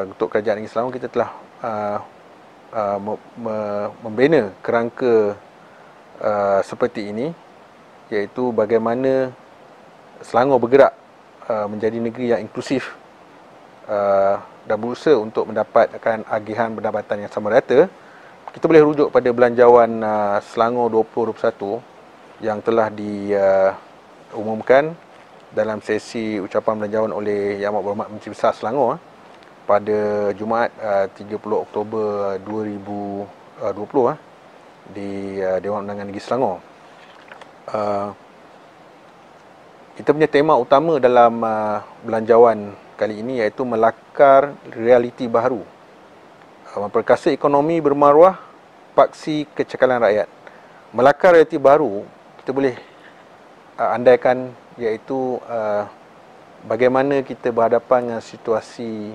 untuk kerajaan negeri Selangor, kita telah membina kerangka seperti ini, iaitu bagaimana Selangor bergerak menjadi negeri yang inklusif dan berusaha untuk mendapatkan agihan pendapatan yang sama rata. Kita boleh rujuk pada Belanjawan Selangor 2021 yang telah diumumkan dalam sesi ucapan belanjawan oleh Yang Amat Berhormat Menteri Besar Selangor pada Jumaat 30 Oktober 2020 di Dewan Undangan Negeri Selangor. Kita punya tema utama dalam belanjawan kali ini iaitu melakar realiti baru, memperkasa ekonomi bermaruah, paksi kecekalan rakyat. Melakar realiti baru, kita boleh andaikan iaitu bagaimana kita berhadapan dengan situasi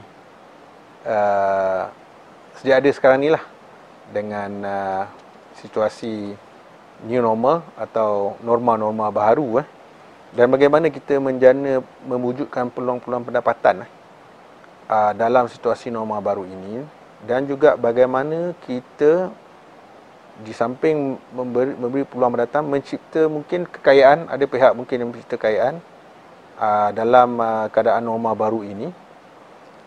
sedia ada sekarang ni lah, dengan situasi new normal atau norma-norma baru dan bagaimana kita menjana mewujudkan peluang-peluang pendapatan dalam situasi norma baru ini, dan juga bagaimana kita di samping memberi peluang pendapatan, mencipta mungkin kekayaan, ada pihak mungkin yang mencipta kekayaan dalam keadaan norma baru ini,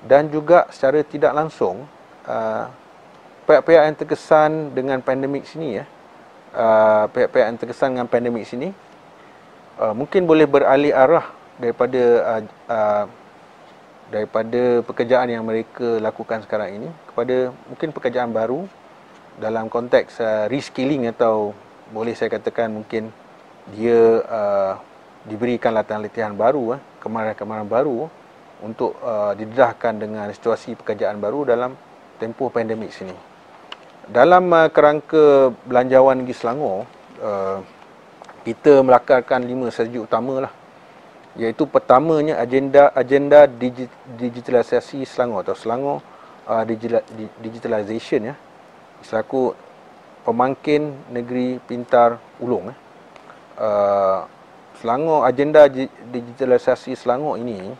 dan juga secara tidak langsung pihak-pihak yang terkesan dengan pandemik sini pihak-pihak yang terkesan dengan pandemik sini mungkin boleh beralih arah daripada pekerjaan yang mereka lakukan sekarang ini kepada mungkin pekerjaan baru dalam konteks reskilling, atau boleh saya katakan mungkin dia diberikan latihan-latihan baru, kemahiran-kemahiran baru untuk didedahkan dengan situasi pekerjaan baru dalam tempoh pandemik sini. Dalam kerangka belanjawan negeri Selangor, kita melakarkan 5 strategi utama lah, iaitu pertamanya agenda digitalisasi Selangor atau Selangor digitalization selaku pemangkin negeri pintar ulung. Selangor, agenda digitalisasi Selangor ini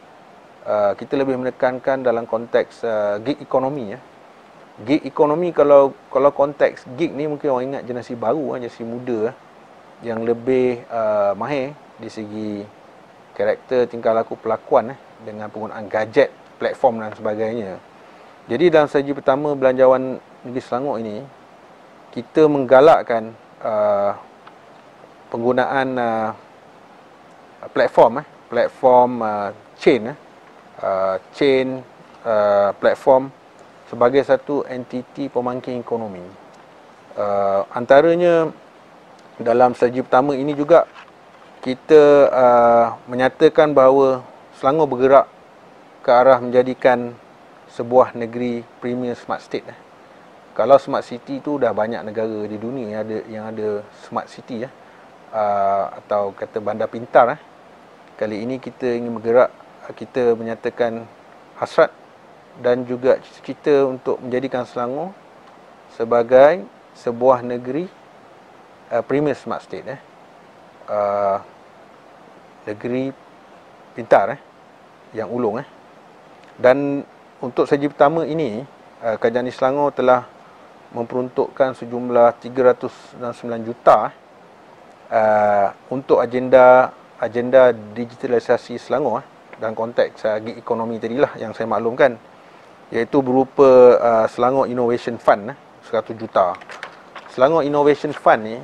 kita lebih menekankan dalam konteks gig ekonomi. Gig ekonomi, kalau konteks gig ni mungkin orang ingat generasi baru, generasi muda yang lebih mahir di segi karakter, tingkah laku, pelakuan dengan penggunaan gadget, platform dan sebagainya. Jadi dalam strategi pertama belanjawan negeri Selangor ini, kita menggalakkan penggunaan platform chain platform sebagai satu entiti pemangkin ekonomi. Antaranya dalam strategi pertama ini juga kita menyatakan bahawa Selangor bergerak ke arah menjadikan sebuah negeri premier smart state. Kalau smart city tu dah banyak negara di dunia yang ada smart city atau kata bandar pintar. Kali ini kita ingin bergerak, kita menyatakan hasrat dan juga cita-cita untuk menjadikan Selangor sebagai sebuah negeri premier smart state, negeri pintar yang ulung. Dan untuk strategi pertama ini, Kerajaan Selangor telah memperuntukkan sejumlah 309 juta untuk agenda digitalisasi Selangor dalam konteks gig ekonomi tadilah yang saya maklumkan, iaitu berupa Selangor Innovation Fund 100 juta. Selangor Innovation Fund ni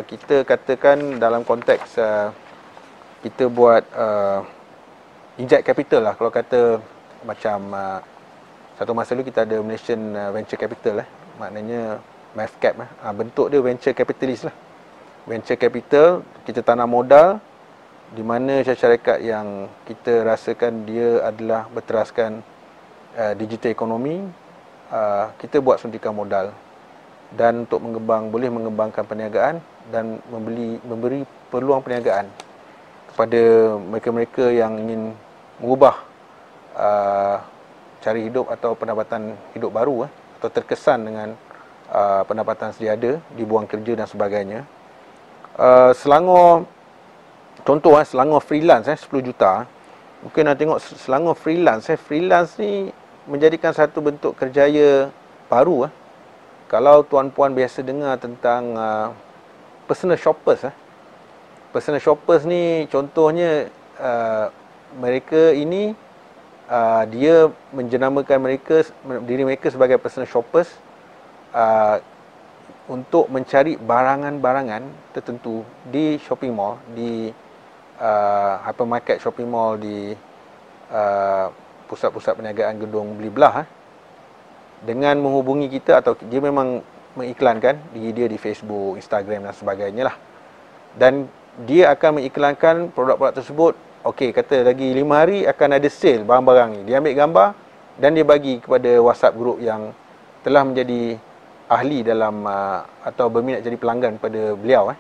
kita katakan dalam konteks kita buat inject capital lah. Kalau kata macam satu masa dulu kita ada Malaysian Venture Capital maknanya MAVCAP bentuk dia venture capitalist lah. Venture capital, kita tanam modal di mana syarikat yang kita rasakan dia adalah berteraskan digital ekonomi, kita buat suntikan modal dan untuk boleh mengembangkan perniagaan dan memberi peluang perniagaan kepada mereka-mereka yang ingin mengubah cari hidup atau pendapatan hidup baru atau terkesan dengan pendapatan sedia ada, dibuang kerja dan sebagainya. Selangor, contoh Selangor freelance 10 juta. Mungkin nak tengok Selangor freelance. Freelance ni menjadikan satu bentuk kerjaya baru. Kalau tuan-puan biasa dengar tentang personal shoppers. Personal shoppers ni contohnya mereka ini dia menjenamakan diri mereka sebagai personal shoppers untuk mencari barangan-barangan tertentu di shopping mall, di hypermarket shopping mall, di pusat-pusat perniagaan gedung beli belah dengan menghubungi kita, atau dia memang mengiklankan diri dia di Facebook, Instagram dan sebagainya lah. Dan dia akan mengiklankan produk-produk tersebut. Okey, kata lagi 5 hari akan ada sale barang-barang ni. Dia ambil gambar dan dia bagi kepada WhatsApp group yang telah menjadi ahli dalam atau berminat jadi pelanggan pada beliau.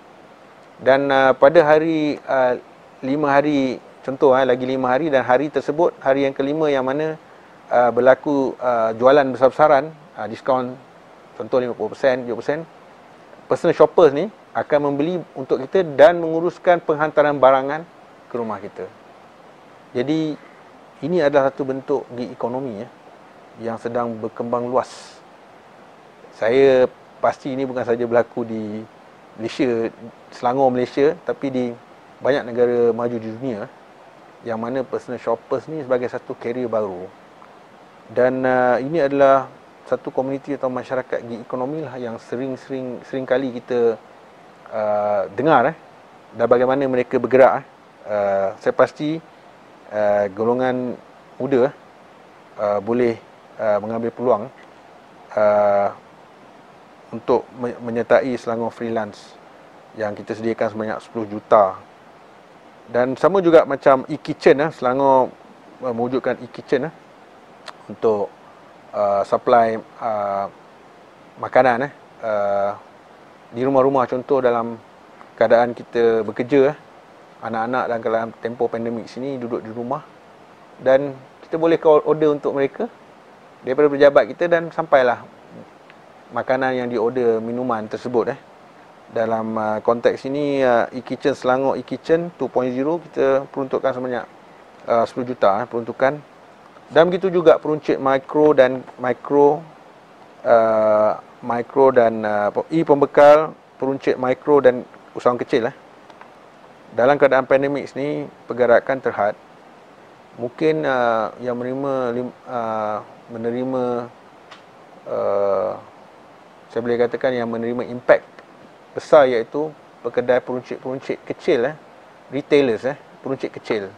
Dan pada hari 5 hari, contoh lagi 5 hari, dan hari tersebut hari yang kelima yang mana berlaku jualan besar-besaran, diskaun contoh 50%, 70%, personal shoppers ni akan membeli untuk kita dan menguruskan penghantaran barangan ke rumah kita. Jadi ini adalah satu bentuk gig ekonomi yang sedang berkembang luas. Saya pasti ini bukan saja berlaku di Malaysia, Selangor Malaysia, tapi di banyak negara maju di dunia yang mana personal shoppers ni sebagai satu career baru. Dan ini adalah satu komuniti atau masyarakat gig ekonomi lah yang sering kali kita dengar dan bagaimana mereka bergerak. Saya pasti golongan muda boleh mengambil peluang untuk menyertai Selangor Freelance yang kita sediakan sebanyak 10 juta. Dan sama juga macam e-kitchen, Selangor mewujudkan e-kitchen untuk supply makanan di rumah-rumah. Contoh dalam keadaan kita bekerja, anak-anak dalam tempoh pandemik sini duduk di rumah, dan kita boleh call order untuk mereka daripada pejabat kita dan sampailah makanan yang diorder, minuman tersebut. Dalam konteks ini e-kitchen Selangor e-kitchen 2.0 kita peruntukkan sebanyak 10 juta peruntukan. Dan begitu juga peruncit mikro dan e-pembekal, peruncit mikro dan usahawan kecil. Dalam keadaan pandemik ni pergerakan terhad. Mungkin yang menerima saya boleh katakan yang menerima impact besar iaitu pekedai peruncit kecil, retailers, peruncit kecil.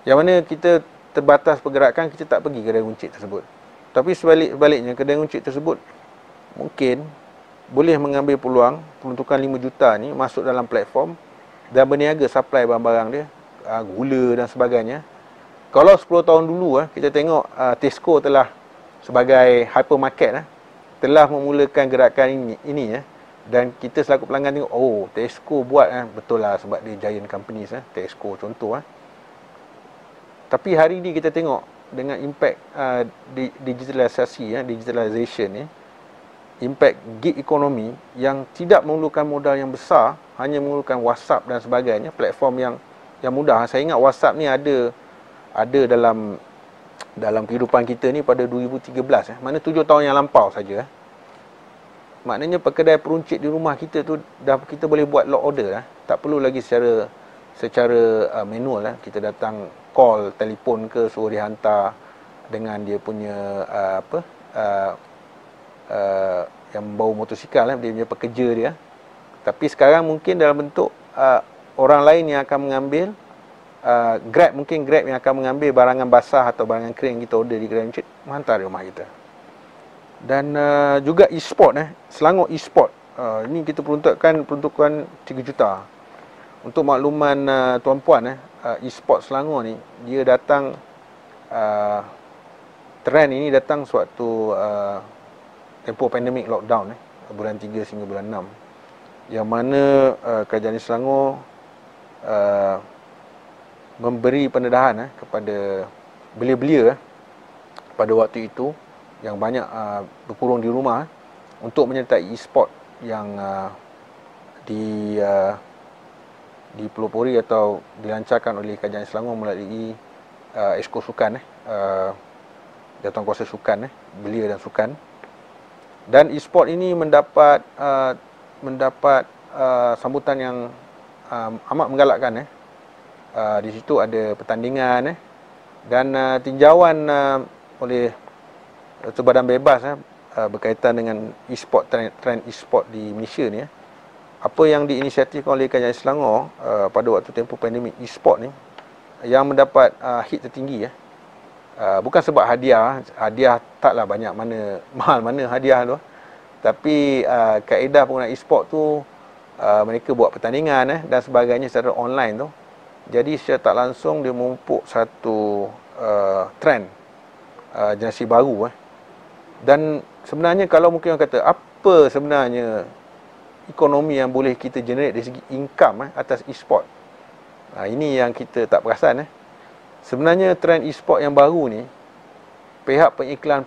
Yang mana kita terbatas pergerakan, kita tak pergi kedai runcit tersebut. Tapi sebaliknya kedai runcit tersebut mungkin boleh mengambil peluang peruntukan 5 juta ni masuk dalam platform dan berniaga supply barang-barang dia, gula dan sebagainya. Kalau 10 tahun dulu kita tengok Tesco telah sebagai hypermarket telah memulakan gerakan ini dan kita selaku pelanggan tengok, oh Tesco buat betul lah sebab dia giant companies, Tesco contoh. Tapi hari ni kita tengok dengan impact digitalization impact gig ekonomi yang tidak memerlukan modal yang besar, hanya memerlukan WhatsApp dan sebagainya, platform yang mudah. Saya ingat WhatsApp ni ada dalam kehidupan kita ni pada 2013, mana 7 tahun yang lampau saja. Maknanya pekedai peruncit di rumah kita tu dah kita boleh buat log order, tak perlu lagi secara manual. Kita datang call telefon ke, suruh dia hantar dengan dia punya yang bawa motosikal, dia punya pekerja dia. Tapi sekarang mungkin dalam bentuk orang lain yang akan mengambil, Grab yang akan mengambil barangan basah atau barangan kering kita order di kedai runcit, menghantar di rumah kita. Dan juga e-sport, Selangor e-sport, ini kita peruntukan 3 juta. Untuk makluman tuan-puan, e-sport Selangor ni dia datang, trend ini datang sewaktu tempoh pandemik lockdown, bulan 3 hingga bulan 6, yang mana Kerajaan Selangor memberi pendedahan kepada belia-belia pada waktu itu yang banyak berkurung di rumah untuk menyertai e-sport yang dipelopori atau dilancarkan oleh Kerajaan Selangor melalui Exco Sukan, Jawatankuasa Sukan, Belia dan Sukan. Dan e-sport ini mendapat sambutan yang amat menggalakkan. Di situ ada pertandingan dan tinjauan oleh Badan Bebas berkaitan dengan e-sport, trend e-sport di Malaysia ni. Apa yang diinisiatifkan oleh Kerajaan Selangor pada waktu tempoh pandemik e-sport ni yang mendapat hit tertinggi. Bukan sebab hadiah taklah banyak mahal mana hadiah tu. Tapi kaedah penggunaan e-sport tu mereka buat pertandingan dan sebagainya secara online tu. Jadi secara tak langsung dia memupuk satu trend generasi baru. Dan sebenarnya kalau mungkin orang kata apa sebenarnya ekonomi yang boleh kita generate dari segi income atas e-sport, ini yang kita tak perasan. Sebenarnya trend e-sport yang baru ni, pihak pengiklan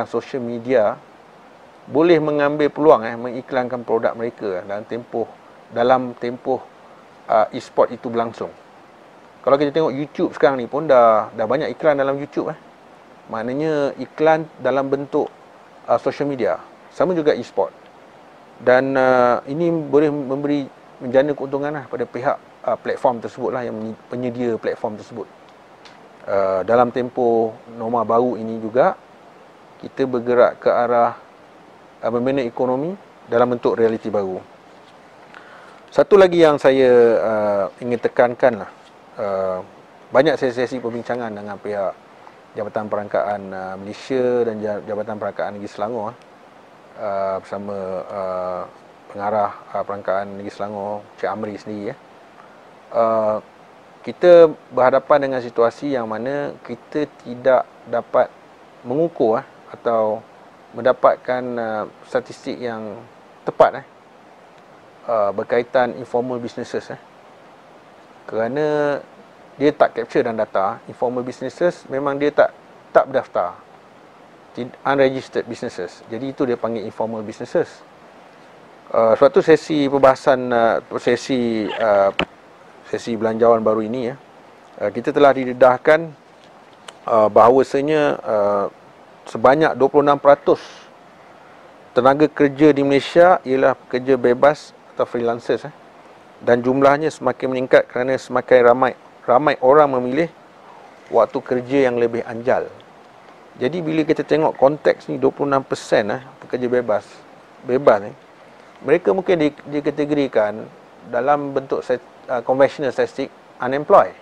social media boleh mengambil peluang mengiklankan produk mereka dalam tempoh e-sport itu berlangsung. Kalau kita tengok YouTube sekarang ni pun dah banyak iklan dalam YouTube Maknanya iklan dalam bentuk social media. Sama juga e-sport. Dan ini boleh menjana keuntungan pada pihak platform tersebut yang penyedia platform tersebut. Dalam tempoh norma baru ini juga kita bergerak ke arah membina ekonomi dalam bentuk realiti baru. Satu lagi yang saya ingin tekankan banyak sesi-sesi perbincangan dengan pihak Jabatan Perangkaan Malaysia dan Jabatan Perangkaan Negeri Selangor bersama pengarah Perangkaan Negeri Selangor Cik Amri sendiri kita berhadapan dengan situasi yang mana kita tidak dapat mengukur atau mendapatkan statistik yang tepat berkaitan informal businesses kerana dia tak capture dalam data. Informal businesses memang dia tak berdaftar, unregistered businesses. Jadi itu dia panggil informal businesses. Sebab tu sesi perbahasan sesi belanjawan baru ini kita telah didedahkan bahawasanya sebanyak 26% tenaga kerja di Malaysia ialah pekerja bebas atau freelancers dan jumlahnya semakin meningkat kerana semakin ramai orang memilih waktu kerja yang lebih anjal. Jadi bila kita tengok konteks ni 26% pekerja bebas mereka mungkin dikategorikan dalam bentuk conventional statistik unemployed,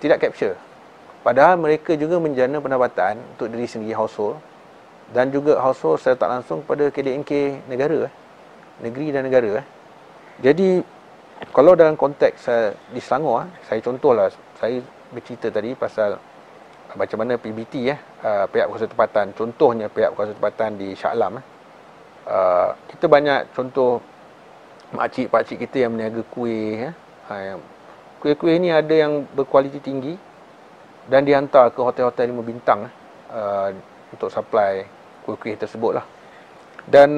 tidak capture. Padahal mereka juga menjana pendapatan untuk diri sendiri household dan juga household secara tak langsung pada KDNK negara, negeri dan negara. Jadi kalau dalam konteks di Selangor, saya contohlah, saya bercerita tadi pasal macam mana PBT pihak berkuasa tempatan, contohnya pihak berkuasa tempatan di Shah Alam. Kita banyak contoh makcik-pakcik kita yang meniaga kuih. Kuih-kuih ni ada yang berkualiti tinggi dan dihantar ke hotel-hotel 5 bintang untuk supply kuih-kuih tersebut lah. Dan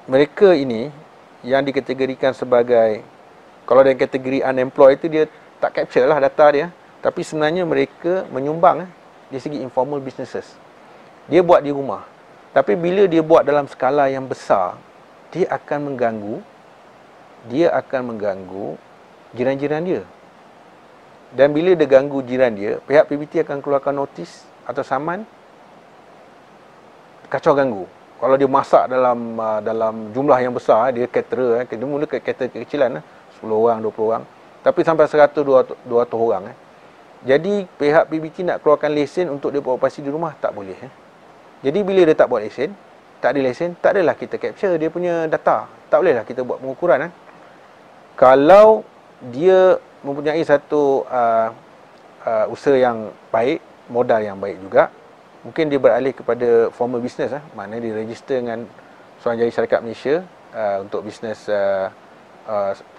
mereka ini yang dikategorikan sebagai, kalau dalam kategori unemployed itu dia tak capture lah data dia, tapi sebenarnya mereka menyumbang dari segi informal businesses. Dia buat di rumah, tapi bila dia buat dalam skala yang besar, dia akan mengganggu jiran-jiran dia. Dan bila dia ganggu jiran dia, pihak PBT akan keluarkan notis atau saman kacau ganggu. Kalau dia masak dalam jumlah yang besar, dia caterer, dia mula caterer kekecilan 10 orang, 20 orang, tapi sampai 100, 200 orang. Jadi pihak PBT nak keluarkan lesen untuk dia buat operasi di rumah, tak boleh. Jadi bila dia tak buat lesen, tak ada lesen, tak adalah kita capture dia punya data. Tak bolehlah kita buat pengukuran. Kalau dia mempunyai satu usaha yang baik, modal yang baik juga, mungkin dia beralih kepada formal business, maknanya dia register dengan Suruhanjaya Syarikat Malaysia untuk bisnes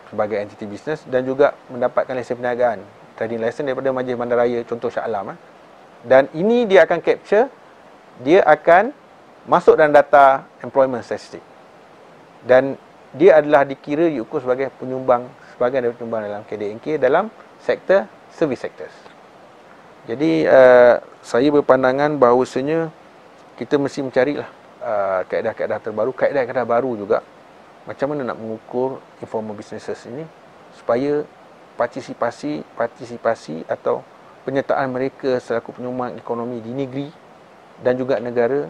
sebagai entiti bisnes dan juga mendapatkan lesen perniagaan, trading license daripada Majlis Bandaraya contoh Shah Alam. Dan ini dia akan capture, dia akan masuk dalam data employment statistic. Dan dia adalah dikira diukur sebagai penyumbang, sebagai penyumbang dalam KDNK dalam sektor service sectors. Jadi saya berpandangan bahawasanya kita mesti mencarilah kaedah-kaedah terbaru, kaedah-kaedah baru juga macam mana nak mengukur informal businesses ini supaya partisipasi atau penyertaan mereka selaku penyumbang ekonomi di negeri dan juga negara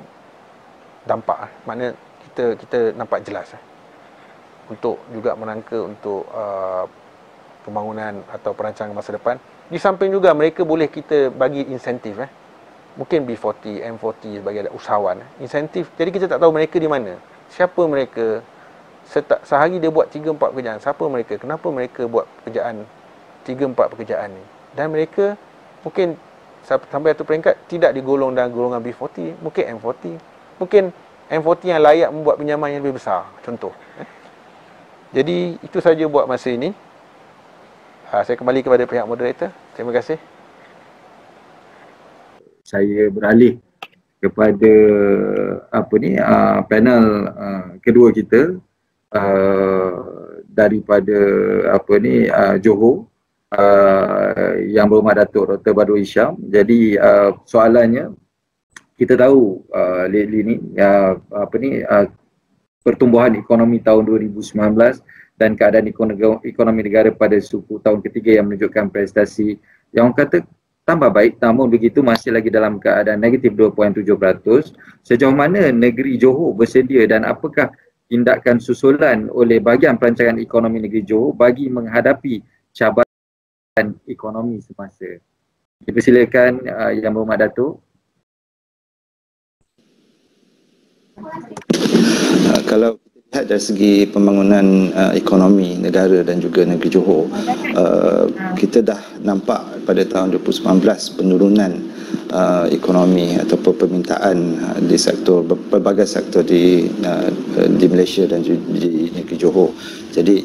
dampak. Maknanya kita nampak jelas untuk juga merangka untuk pembangunan atau perancangan masa depan. Di samping juga mereka boleh kita bagi insentif mungkin B40, M40 sebagai usahawan insentif. Jadi kita tak tahu mereka di mana, siapa mereka, sehari dia buat 3-4 pekerjaan, siapa mereka, kenapa mereka buat pekerjaan 3-4 pekerjaan ni. Dan mereka mungkin sampai satu peringkat tidak digolong dalam golongan B40, mungkin M40, mungkin M40 yang layak membuat pinjaman yang lebih besar, contoh. Jadi itu saja buat masa ini. Saya kembali kepada pihak moderator. Terima kasih. Saya beralih kepada panel kedua kita daripada Johor, Yang Berhormat Datuk Dr. Badrul Hisham. Jadi soalannya, kita tahu lately ni pertumbuhan ekonomi tahun 2019 dan keadaan ekonomi negara pada 10 tahun ketiga yang menunjukkan prestasi yang orang kata tambah baik, namun begitu masih lagi dalam keadaan negatif 2.7%. Sejauh mana negeri Johor bersedia dan apakah tindakan susulan oleh bahagian perancangan ekonomi negeri Johor bagi menghadapi cabaran ekonomi semasa? Dipersilakan Yang Berhormat Datuk. Kalau kita lihat dari segi pembangunan ekonomi negara dan juga negeri Johor, kita dah nampak pada tahun 2019 penurunan ekonomi ataupun permintaan di sektor berbagai sektor di Malaysia dan di negeri Johor. Jadi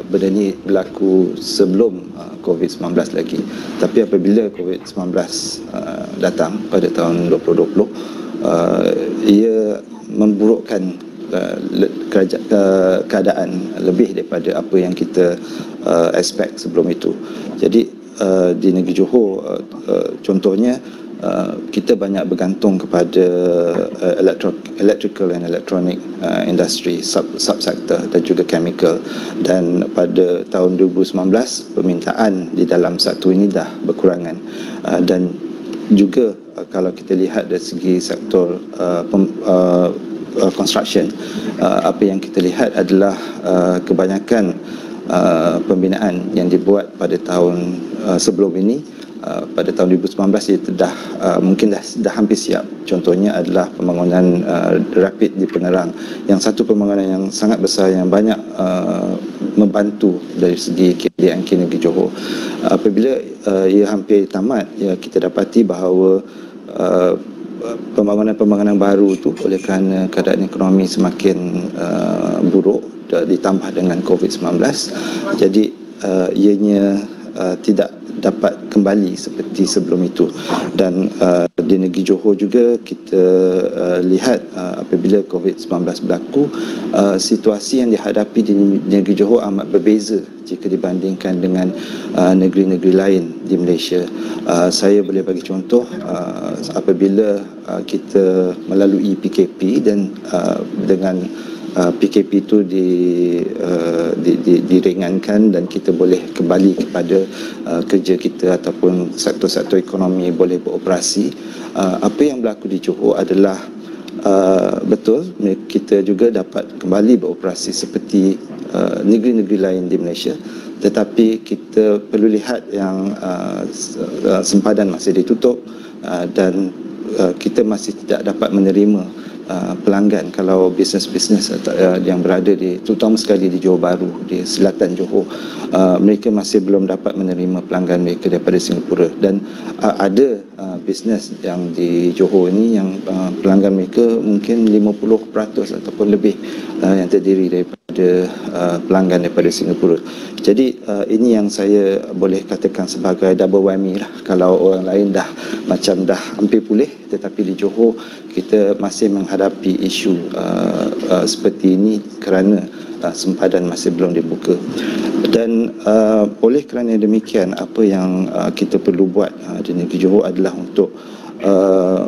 benda ni berlaku sebelum COVID-19 lagi. Tapi apabila COVID-19 datang pada tahun 2020, ia memburukkan keadaan lebih daripada apa yang kita expect sebelum itu. Jadi di negeri Johor contohnya kita banyak bergantung kepada electrical and electronic industry subsektor dan juga chemical, dan pada tahun 2019 permintaan di dalam sektor ini dah berkurangan, dan juga kalau kita lihat dari segi sektor construction, apa yang kita lihat adalah kebanyakan pembinaan yang dibuat pada tahun sebelum ini, pada tahun 2019 ia mungkin dah hampir siap. Contohnya adalah pembangunan rapid di Pengerang, yang satu pembangunan yang sangat besar yang banyak membantu dari segi KDNK negeri Johor. Apabila ia hampir tamat, kita dapati bahawa pembangunan baru itu oleh kerana keadaan ekonomi semakin buruk ditambah dengan COVID-19, jadi ianya tidak dapat kembali seperti sebelum itu. Dan di negeri Johor juga kita lihat apabila COVID-19 berlaku, situasi yang dihadapi di negeri Johor amat berbeza jika dibandingkan dengan negeri-negeri lain di Malaysia. Saya boleh bagi contoh, apabila kita melalui PKP dan dengan PKP itu diringankan dan kita boleh kembali kepada kerja kita ataupun sektor-sektor ekonomi boleh beroperasi. Apa yang berlaku di Johor adalah betul kita juga dapat kembali beroperasi seperti negeri-negeri lain di Malaysia, tetapi kita perlu lihat yang sempadan masih ditutup dan kita masih tidak dapat menerima pelanggan. Kalau bisnes-bisnes yang berada terutama sekali di Johor Bahru, di selatan Johor, mereka masih belum dapat menerima pelanggan mereka daripada Singapura. Dan ada bisnes yang di Johor ini yang pelanggan mereka mungkin 50% ataupun lebih yang terdiri daripada pelanggan daripada Singapura. Jadi ini yang saya boleh katakan sebagai double whammy lah. Kalau orang lain dah hampir pulih, tetapi di Johor kita masih menghadapi isu seperti ini kerana sempadan masih belum dibuka. Dan oleh kerana demikian, apa yang kita perlu buat di negeri Johor adalah untuk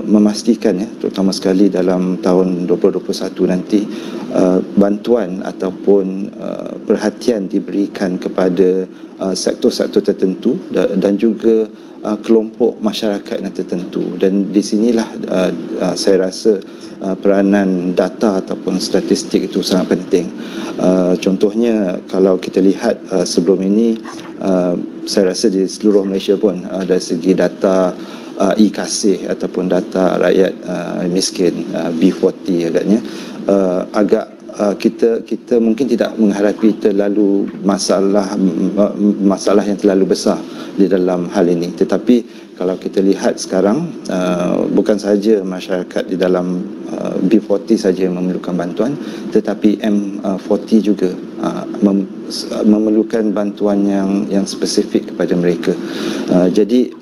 memastikan, terutama sekali dalam tahun 2021 nanti, bantuan ataupun perhatian diberikan kepada sektor-sektor tertentu dan juga kelompok masyarakat yang tertentu. Dan di sinilah saya rasa peranan data ataupun statistik itu sangat penting. Contohnya kalau kita lihat sebelum ini, saya rasa di seluruh Malaysia pun dari segi data e-kasih ataupun data rakyat miskin, B40 agaknya, kita mungkin tidak menghadapi terlalu masalah yang terlalu besar di dalam hal ini. Tetapi kalau kita lihat sekarang, bukan sahaja masyarakat di dalam B40 saja yang memerlukan bantuan, tetapi M40 juga memerlukan bantuan yang spesifik kepada mereka. Jadi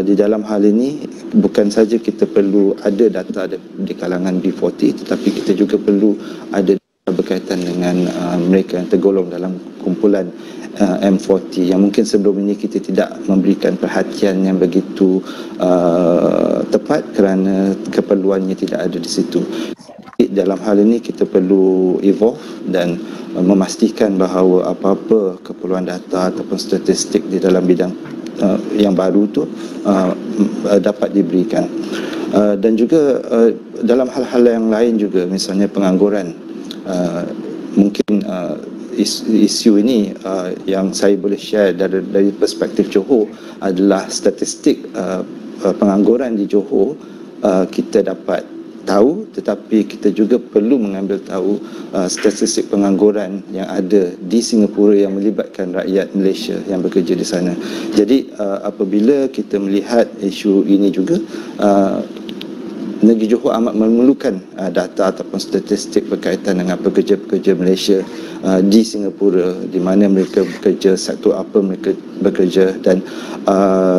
di dalam hal ini bukan saja kita perlu ada data di kalangan B40, tetapi kita juga perlu ada berkaitan dengan mereka yang tergolong dalam kumpulan M40 yang mungkin sebelum ini kita tidak memberikan perhatian yang begitu tepat kerana keperluannya tidak ada di situ. Dalam hal ini kita perlu evolve dan memastikan bahawa apa-apa keperluan data ataupun statistik di dalam bidang yang baru tu dapat diberikan. Dan juga dalam hal-hal yang lain juga, misalnya pengangguran, mungkin isu ini yang saya boleh share dari perspektif Johor adalah statistik pengangguran di Johor kita dapat tahu, tetapi kita juga perlu mengambil tahu statistik pengangguran yang ada di Singapura yang melibatkan rakyat Malaysia yang bekerja di sana. Jadi apabila kita melihat isu ini juga, negeri Johor amat memerlukan data ataupun statistik berkaitan dengan pekerja-pekerja Malaysia di Singapura, di mana mereka bekerja, sektor apa mereka bekerja, dan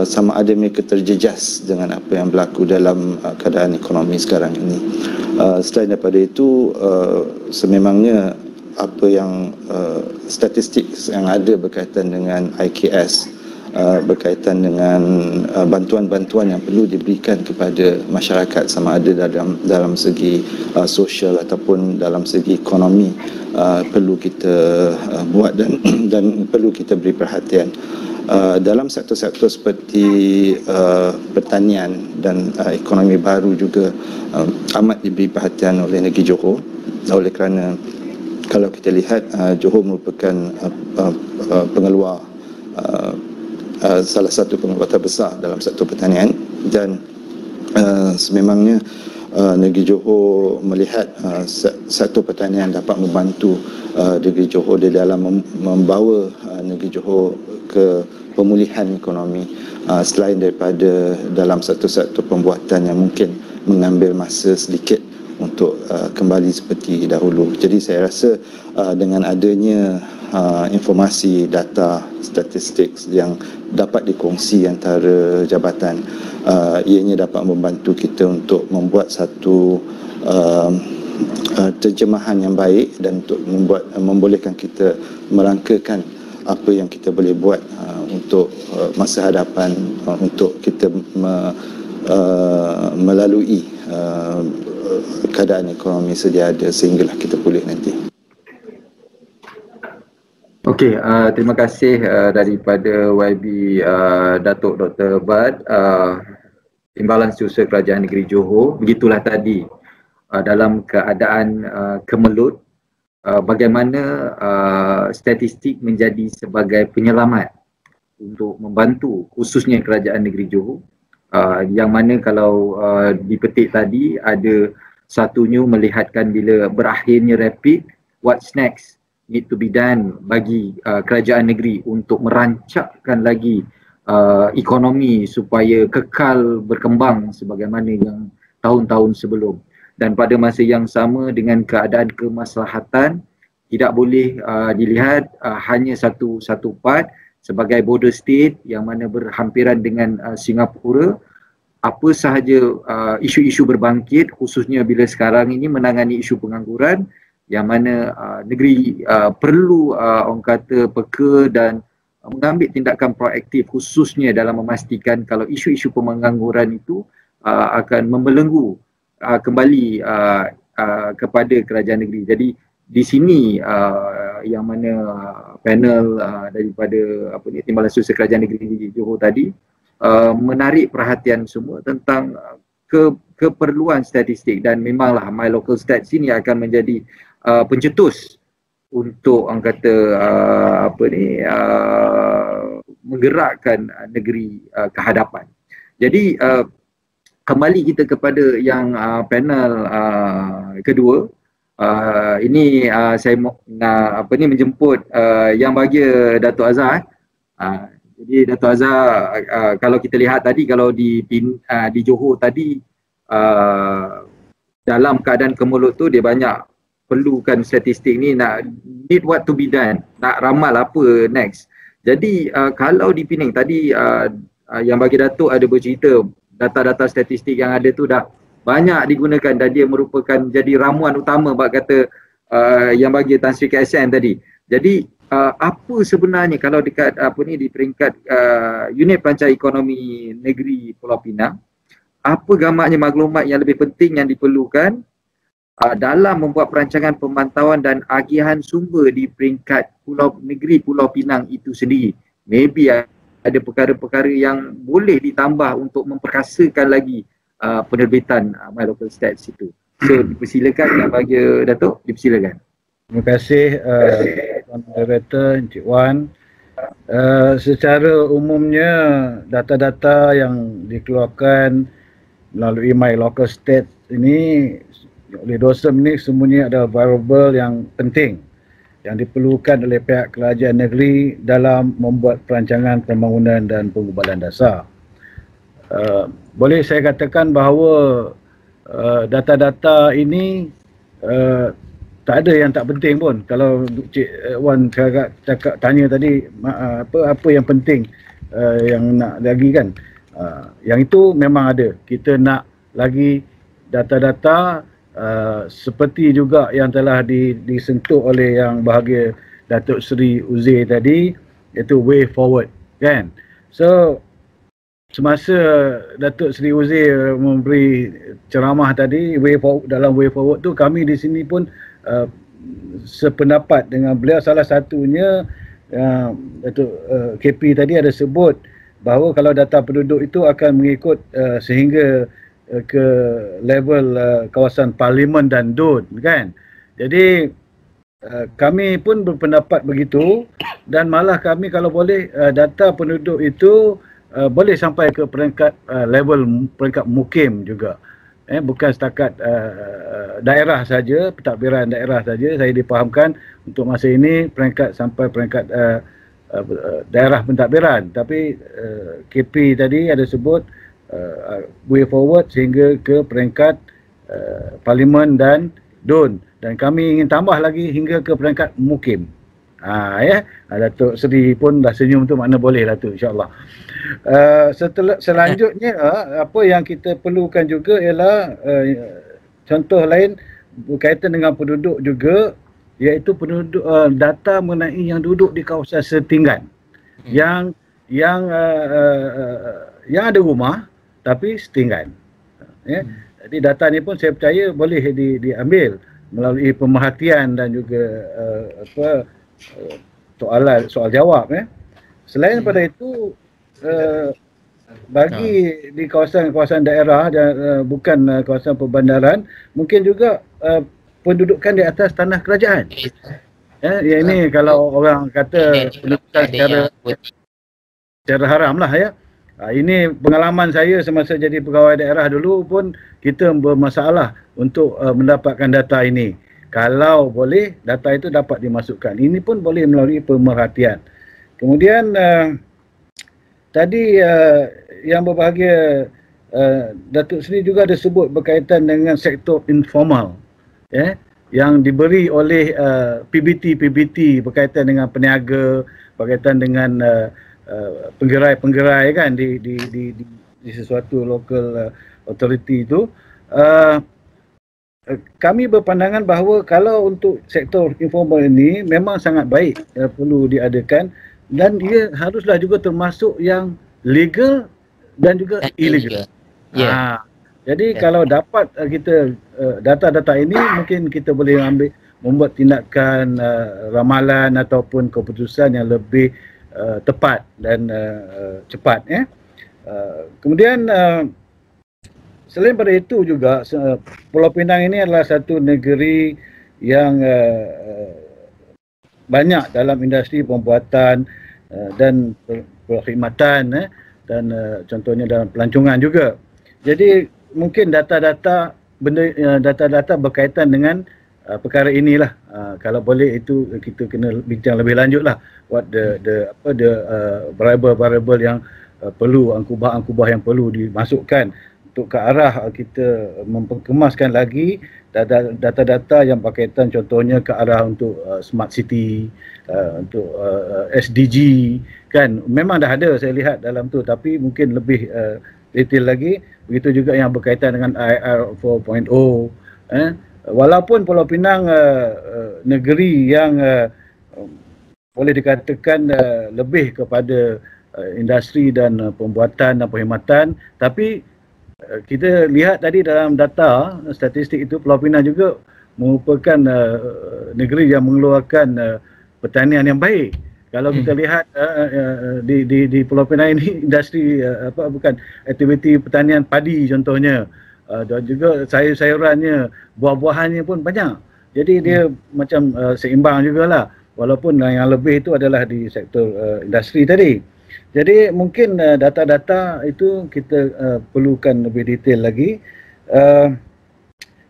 sama ada mereka terjejas dengan apa yang berlaku dalam keadaan ekonomi sekarang ini. Selain daripada itu, sememangnya apa yang statistik yang ada berkaitan dengan IKS, berkaitan dengan bantuan-bantuan yang perlu diberikan kepada masyarakat, sama ada dalam segi sosial ataupun dalam segi ekonomi, perlu kita buat dan perlu kita beri perhatian. Dalam sektor-sektor seperti pertanian dan ekonomi baru juga amat diberi perhatian oleh negeri Johor, oleh kerana kalau kita lihat Johor merupakan pengeluar salah satu pengeluar terbesar dalam sektor pertanian, dan sememangnya negeri Johor melihat sektor pertanian dapat membantu negeri Johor di dalam membawa negeri Johor ke pemulihan ekonomi, selain daripada dalam sektor-sektor pembuatan yang mungkin mengambil masa sedikit untuk kembali seperti dahulu. Jadi saya rasa dengan adanya informasi, data, statistik yang dapat dikongsi antara jabatan, ianya dapat membantu kita untuk membuat satu terjemahan yang baik dan untuk membolehkan kita merangkakan apa yang kita boleh buat untuk masa hadapan, untuk kita melalui keadaan ekonomi sedia ada sehinggalah kita pulih nanti. Okey, terima kasih daripada YB Datuk Dr. Bad, Timbalan Setiausaha Kerajaan Negeri Johor. Begitulah tadi dalam keadaan kemelut, bagaimana statistik menjadi sebagai penyelamat untuk membantu khususnya Kerajaan Negeri Johor, yang mana kalau dipetik tadi ada satunya melihatkan bila berakhirnya rapid, what's next need to be done bagi kerajaan negeri untuk merancakkan lagi ekonomi supaya kekal berkembang sebagaimana yang tahun-tahun sebelum. Dan pada masa yang sama dengan keadaan kemaslahatan, tidak boleh dilihat hanya satu part sebagai border state yang mana berhampiran dengan Singapura. Apa sahaja isu-isu berbangkit, khususnya bila sekarang ini menangani isu pengangguran, yang mana negeri perlu orang kata peka dan mengambil tindakan proaktif, khususnya dalam memastikan kalau isu-isu pengangguran itu akan membelenggu kembali kepada kerajaan negeri. Jadi di sini yang mana panel daripada Timbalan Setiausaha Kerajaan Negeri Johor tadi menarik perhatian semua tentang keperluan statistik, dan memanglah My Local Stats ini akan menjadi pencetus untuk orang kata menggerakkan negeri ke hadapan. Jadi kembali kita kepada yang panel kedua. Ini saya nak menjemput yang bahagia Datuk Azhar. Jadi Datuk Azhar, kalau kita lihat tadi, kalau di Johor tadi dalam keadaan kemelut tu dia banyak perlukan statistik ni, nak need what to be done, nak ramal apa next. Jadi kalau di Pening tadi yang bagi Datuk ada bercerita data-data statistik yang ada tu dah banyak digunakan dan dia merupakan jadi ramuan utama bak kata yang bagi Tan Sri KSN tadi. Jadi apa sebenarnya kalau dekat di peringkat unit perancang ekonomi negeri Pulau Pinang, apa gambarnya maklumat yang lebih penting yang diperlukan dalam membuat perancangan pemantauan dan agihan sumber di peringkat negeri Pulau Pinang itu sendiri. Maybe ada perkara-perkara yang boleh ditambah untuk memperkasakan lagi penerbitan My Local Stats itu. So dipersilakan yang bagi Datuk, dipersilakan. Terima kasih Tuan Moderator, Encik Wan. Secara umumnya data-data yang dikeluarkan melalui My Local Stats ini oleh DOSEM ini semuanya adalah variable yang penting yang diperlukan oleh pihak kerajaan negeri dalam membuat perancangan pembangunan dan penggubalan dasar. Boleh saya katakan bahawa data-data ini tak ada yang tak penting pun. Kalau Cik Wan cakap tanya tadi apa yang penting yang nak lagi kan, yang itu memang ada. Kita nak lagi data-data seperti juga yang telah disentuh oleh yang bahagia Datuk Seri Uzair tadi, iaitu way forward kan. So semasa Datuk Seri Uzair memberi ceramah tadi dalam way forward tu, kami di sini pun sependapat dengan beliau. Salah satunya Datuk KP tadi ada sebut bahawa kalau data penduduk itu akan mengikut sehingga ke level kawasan parlimen dan DUN kan. Jadi kami pun berpendapat begitu, dan malah kami kalau boleh data penduduk itu boleh sampai ke peringkat peringkat mukim juga. Bukan setakat daerah saja, pentadbiran daerah saja. Saya dipahamkan untuk masa ini peringkat sampai peringkat daerah pentadbiran, tapi KP tadi ada sebut way forward sehingga ke peringkat parlimen dan DUN, dan kami ingin tambah lagi hingga ke peringkat mukim. Datuk Seri pun dah senyum tu, makna boleh lah tu, insyaAllah. Selanjutnya apa yang kita perlukan juga ialah contoh lain berkaitan dengan penduduk juga, iaitu penduduk data mengenai yang duduk di kawasan setinggan yang ada rumah tapi setinggan. Jadi data ni pun saya percaya boleh diambil melalui pemerhatian dan juga soal jawab. Selain daripada itu, bagi di kawasan daerah dan bukan kawasan perbandaran, mungkin juga pendudukan di atas tanah kerajaan. Ini kalau orang kata pendudukan secara haram lah ya. Ini pengalaman saya semasa jadi pegawai daerah dulu pun, kita bermasalah untuk mendapatkan data ini. Kalau boleh data itu dapat dimasukkan, ini pun boleh melalui pemerhatian. Kemudian tadi yang berbahagia Datuk Seri juga ada sebut berkaitan dengan sektor informal yang diberi oleh PBT berkaitan dengan peniaga, berkaitan dengan penggerai kan di sesuatu local authority itu. Kami berpandangan bahawa kalau untuk sektor informal ini memang sangat baik, perlu diadakan, dan dia haruslah juga termasuk yang legal dan juga illegal. Jadi kalau dapat kita data-data ini, mungkin kita boleh membuat tindakan ramalan ataupun keputusan yang lebih tepat dan cepat. Kemudian selain pada itu juga, Pulau Pinang ini adalah satu negeri yang banyak dalam industri pembuatan dan perkhidmatan, dan contohnya dalam pelancongan juga. Jadi mungkin data-data berkaitan dengan perkara inilah. Kalau boleh itu kita kena bincang lebih lanjut lah, what the variable yang perlu, angkubah yang perlu dimasukkan untuk ke arah kita memperkemaskan lagi data-data yang berkaitan contohnya ke arah untuk smart city, untuk SDG kan. Memang dah ada saya lihat dalam tu, tapi mungkin lebih detail lagi. Begitu juga yang berkaitan dengan IR 4.0, Walaupun Pulau Pinang negeri yang boleh dikatakan lebih kepada industri dan pembuatan dan perkhidmatan, tapi kita lihat tadi dalam data statistik itu Pulau Pinang juga merupakan negeri yang mengeluarkan pertanian yang baik. Kalau kita lihat di Pulau Pinang ini industri aktiviti pertanian padi contohnya, dan juga sayur-sayurannya, buah-buahannya pun banyak. Jadi dia macam seimbang jugalah, walaupun yang lebih itu adalah di sektor industri tadi. Jadi mungkin data-data itu kita perlukan lebih detail lagi.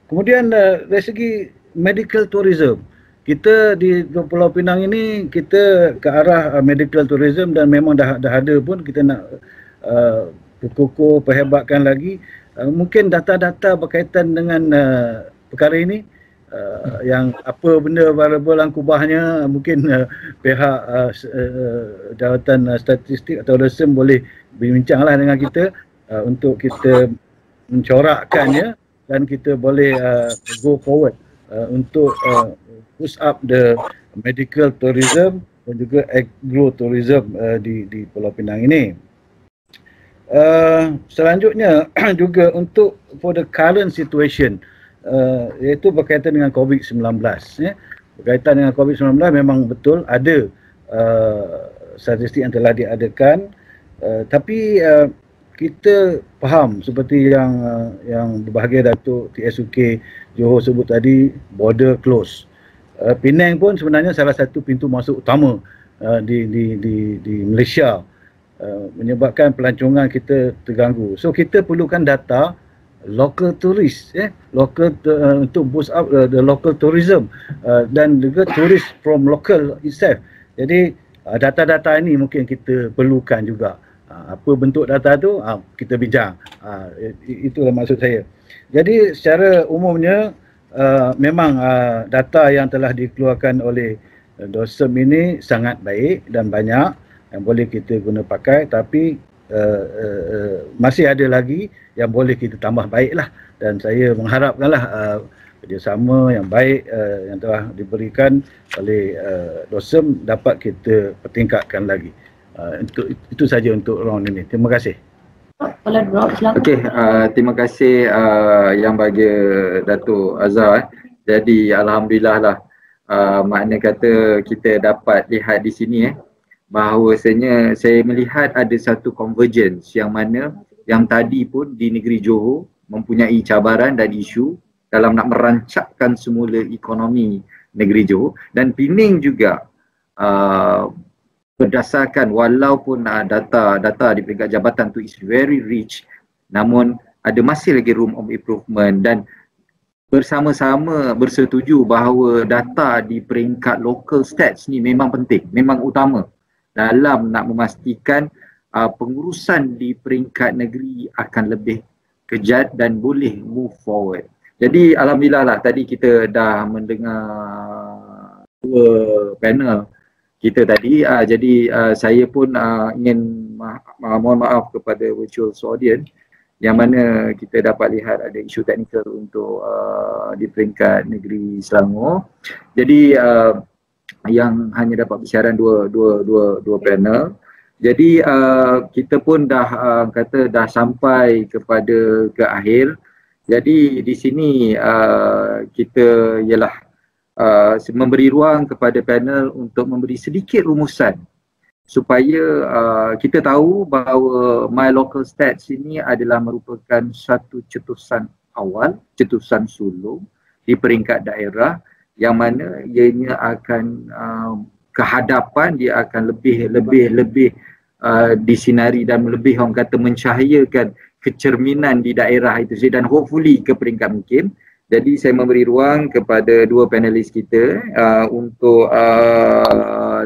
Kemudian dari segi medical tourism, kita di Pulau Pinang ini kita ke arah medical tourism, dan memang dah ada pun, kita nak perhebatkan lagi. Mungkin data-data berkaitan dengan perkara ini, yang apa benda variable dan kubahnya, mungkin pihak jawatan statistik atau LSM boleh berbincanglah dengan kita untuk kita mencorakkannya, dan kita boleh go forward untuk push up the medical tourism dan juga agro-tourism di Pulau Pinang ini. Selanjutnya juga untuk for the current situation, iaitu berkaitan dengan COVID-19. Berkaitan dengan COVID-19 memang betul ada statistik yang telah diadakan, tapi kita faham seperti yang berbahagia Datuk TSUK Johor sebut tadi, border close. Penang pun sebenarnya salah satu pintu masuk utama di Malaysia, menyebabkan pelancongan kita terganggu. So kita perlukan data local tourist, untuk boost up the local tourism, dan juga tourist from local itself. Jadi data-data ini mungkin kita perlukan juga. Apa bentuk data tu kita bincang. Itulah maksud saya. Jadi secara umumnya memang data yang telah dikeluarkan oleh DOSEM ini sangat baik dan banyak yang boleh kita guna pakai, tapi masih ada lagi yang boleh kita tambah baiklah, dan saya mengharapkanlah kerjasama yang baik yang telah diberikan oleh DOSEM dapat kita pertingkatkan lagi. Itu saja untuk round ini. Terima kasih. Okey, terima kasih yang bagi Datuk Azhar. Jadi alhamdulillah lah, makna kata kita dapat lihat di sini bahawasanya saya melihat ada satu convergence yang mana yang tadi pun di negeri Johor mempunyai cabaran dan isu dalam nak merancakkan semula ekonomi negeri Johor, dan Pening juga berdasarkan walaupun data di peringkat jabatan tu is very rich, namun ada masih lagi room of improvement, dan bersama-sama bersetuju bahawa data di peringkat local stats ni memang penting, memang utama dalam nak memastikan pengurusan di peringkat negeri akan lebih kejat dan boleh move forward. Jadi alhamdulillah lah, tadi kita dah mendengar dua panel kita tadi, jadi saya pun ingin mohon maaf kepada virtual audience yang mana kita dapat lihat ada isu teknikal untuk di peringkat negeri Selangor. Jadi yang hanya dapat bersiaran dua panel. Jadi kita pun dah kata dah sampai kepada ke akhir. Jadi di sini kita ialah memberi ruang kepada panel untuk memberi sedikit rumusan supaya kita tahu bahawa My Local Stats ini adalah merupakan satu cetusan awal, cetusan sulung di peringkat daerah, yang mana ianya akan ke hadapan dia akan lebih disinari dan lebih orang kata mencahayakan kecerminan di daerah itu dan hopefully ke peringkat mungkin. Jadi saya memberi ruang kepada dua panelis kita untuk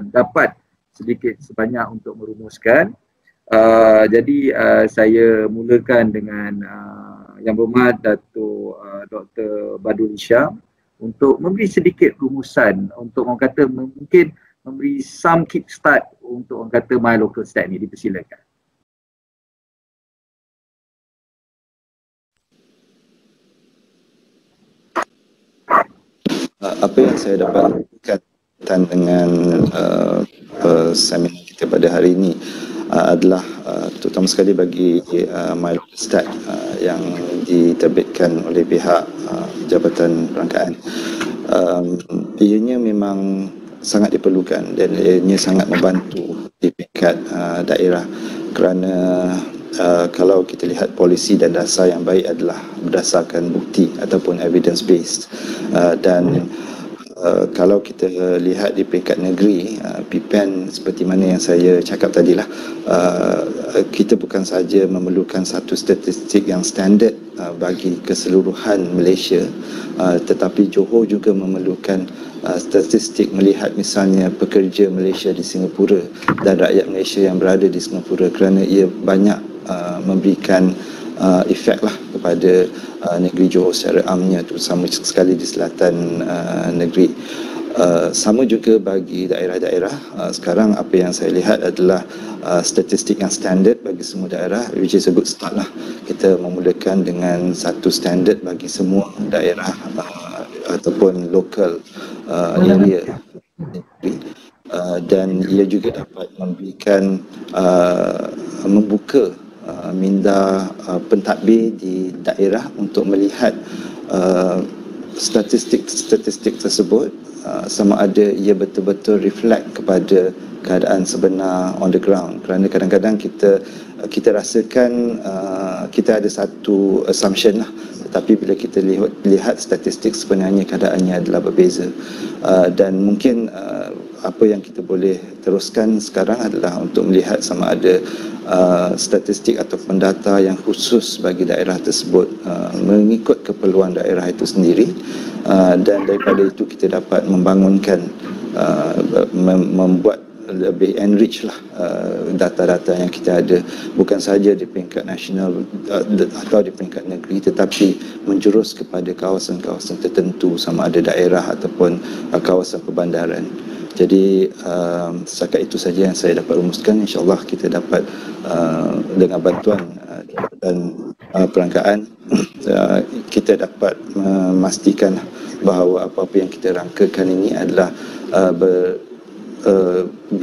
dapat sedikit sebanyak untuk merumuskan. Jadi saya mulakan dengan Yang Berhormat Datuk Dr. Badul Hisham untuk memberi sedikit rumusan untuk orang kata mungkin memberi some kickstart untuk orang kata My Local Stat ni. Dipersilakan. apa yang saya dapat kaitan dengan seminar kita pada hari ini adalah terutama sekali bagi Milo Stat yang diterbitkan oleh pihak Jabatan Perangkaan. Ianya memang sangat diperlukan dan ianya sangat membantu di peringkat daerah kerana kalau kita lihat polisi dan dasar yang baik adalah berdasarkan bukti ataupun evidence based, dan kalau kita lihat di peringkat negeri, PPAN seperti mana yang saya cakap tadilah, kita bukan sahaja memerlukan satu statistik yang standard bagi keseluruhan Malaysia, tetapi Johor juga memerlukan statistik melihat misalnya pekerja Malaysia di Singapura dan rakyat Malaysia yang berada di Singapura, kerana ia banyak memberikan efek lah kepada negeri Johor secara amnya, terutama sekali di selatan negeri. Sama juga bagi daerah-daerah. Sekarang apa yang saya lihat adalah statistik yang standard bagi semua daerah, which is a good start lah. Kita memulakan dengan satu standard bagi semua daerah ataupun local area, dan ia juga dapat memberikan membuka minda pentadbir di daerah untuk melihat statistik tersebut sama ada ia betul-betul reflect kepada keadaan sebenar on the ground. Kerana kadang-kadang kita rasakan kita ada satu assumption lah, tetapi bila kita lihat statistik sebenarnya keadaannya adalah berbeza, dan mungkin apa yang kita boleh teruskan sekarang adalah untuk melihat sama ada statistik ataupun data yang khusus bagi daerah tersebut mengikut keperluan daerah itu sendiri, dan daripada itu kita dapat membangunkan membuat lebih enrich lah data-data yang kita ada, bukan sahaja di peringkat nasional atau di peringkat negeri, tetapi menjurus kepada kawasan-kawasan tertentu sama ada daerah ataupun kawasan perbandaran. Jadi setakat itu saja yang saya dapat rumuskan. InsyaAllah kita dapat dengan bantuan Jabatan Perangkaan kita dapat memastikan bahawa apa-apa yang kita rangkakan ini adalah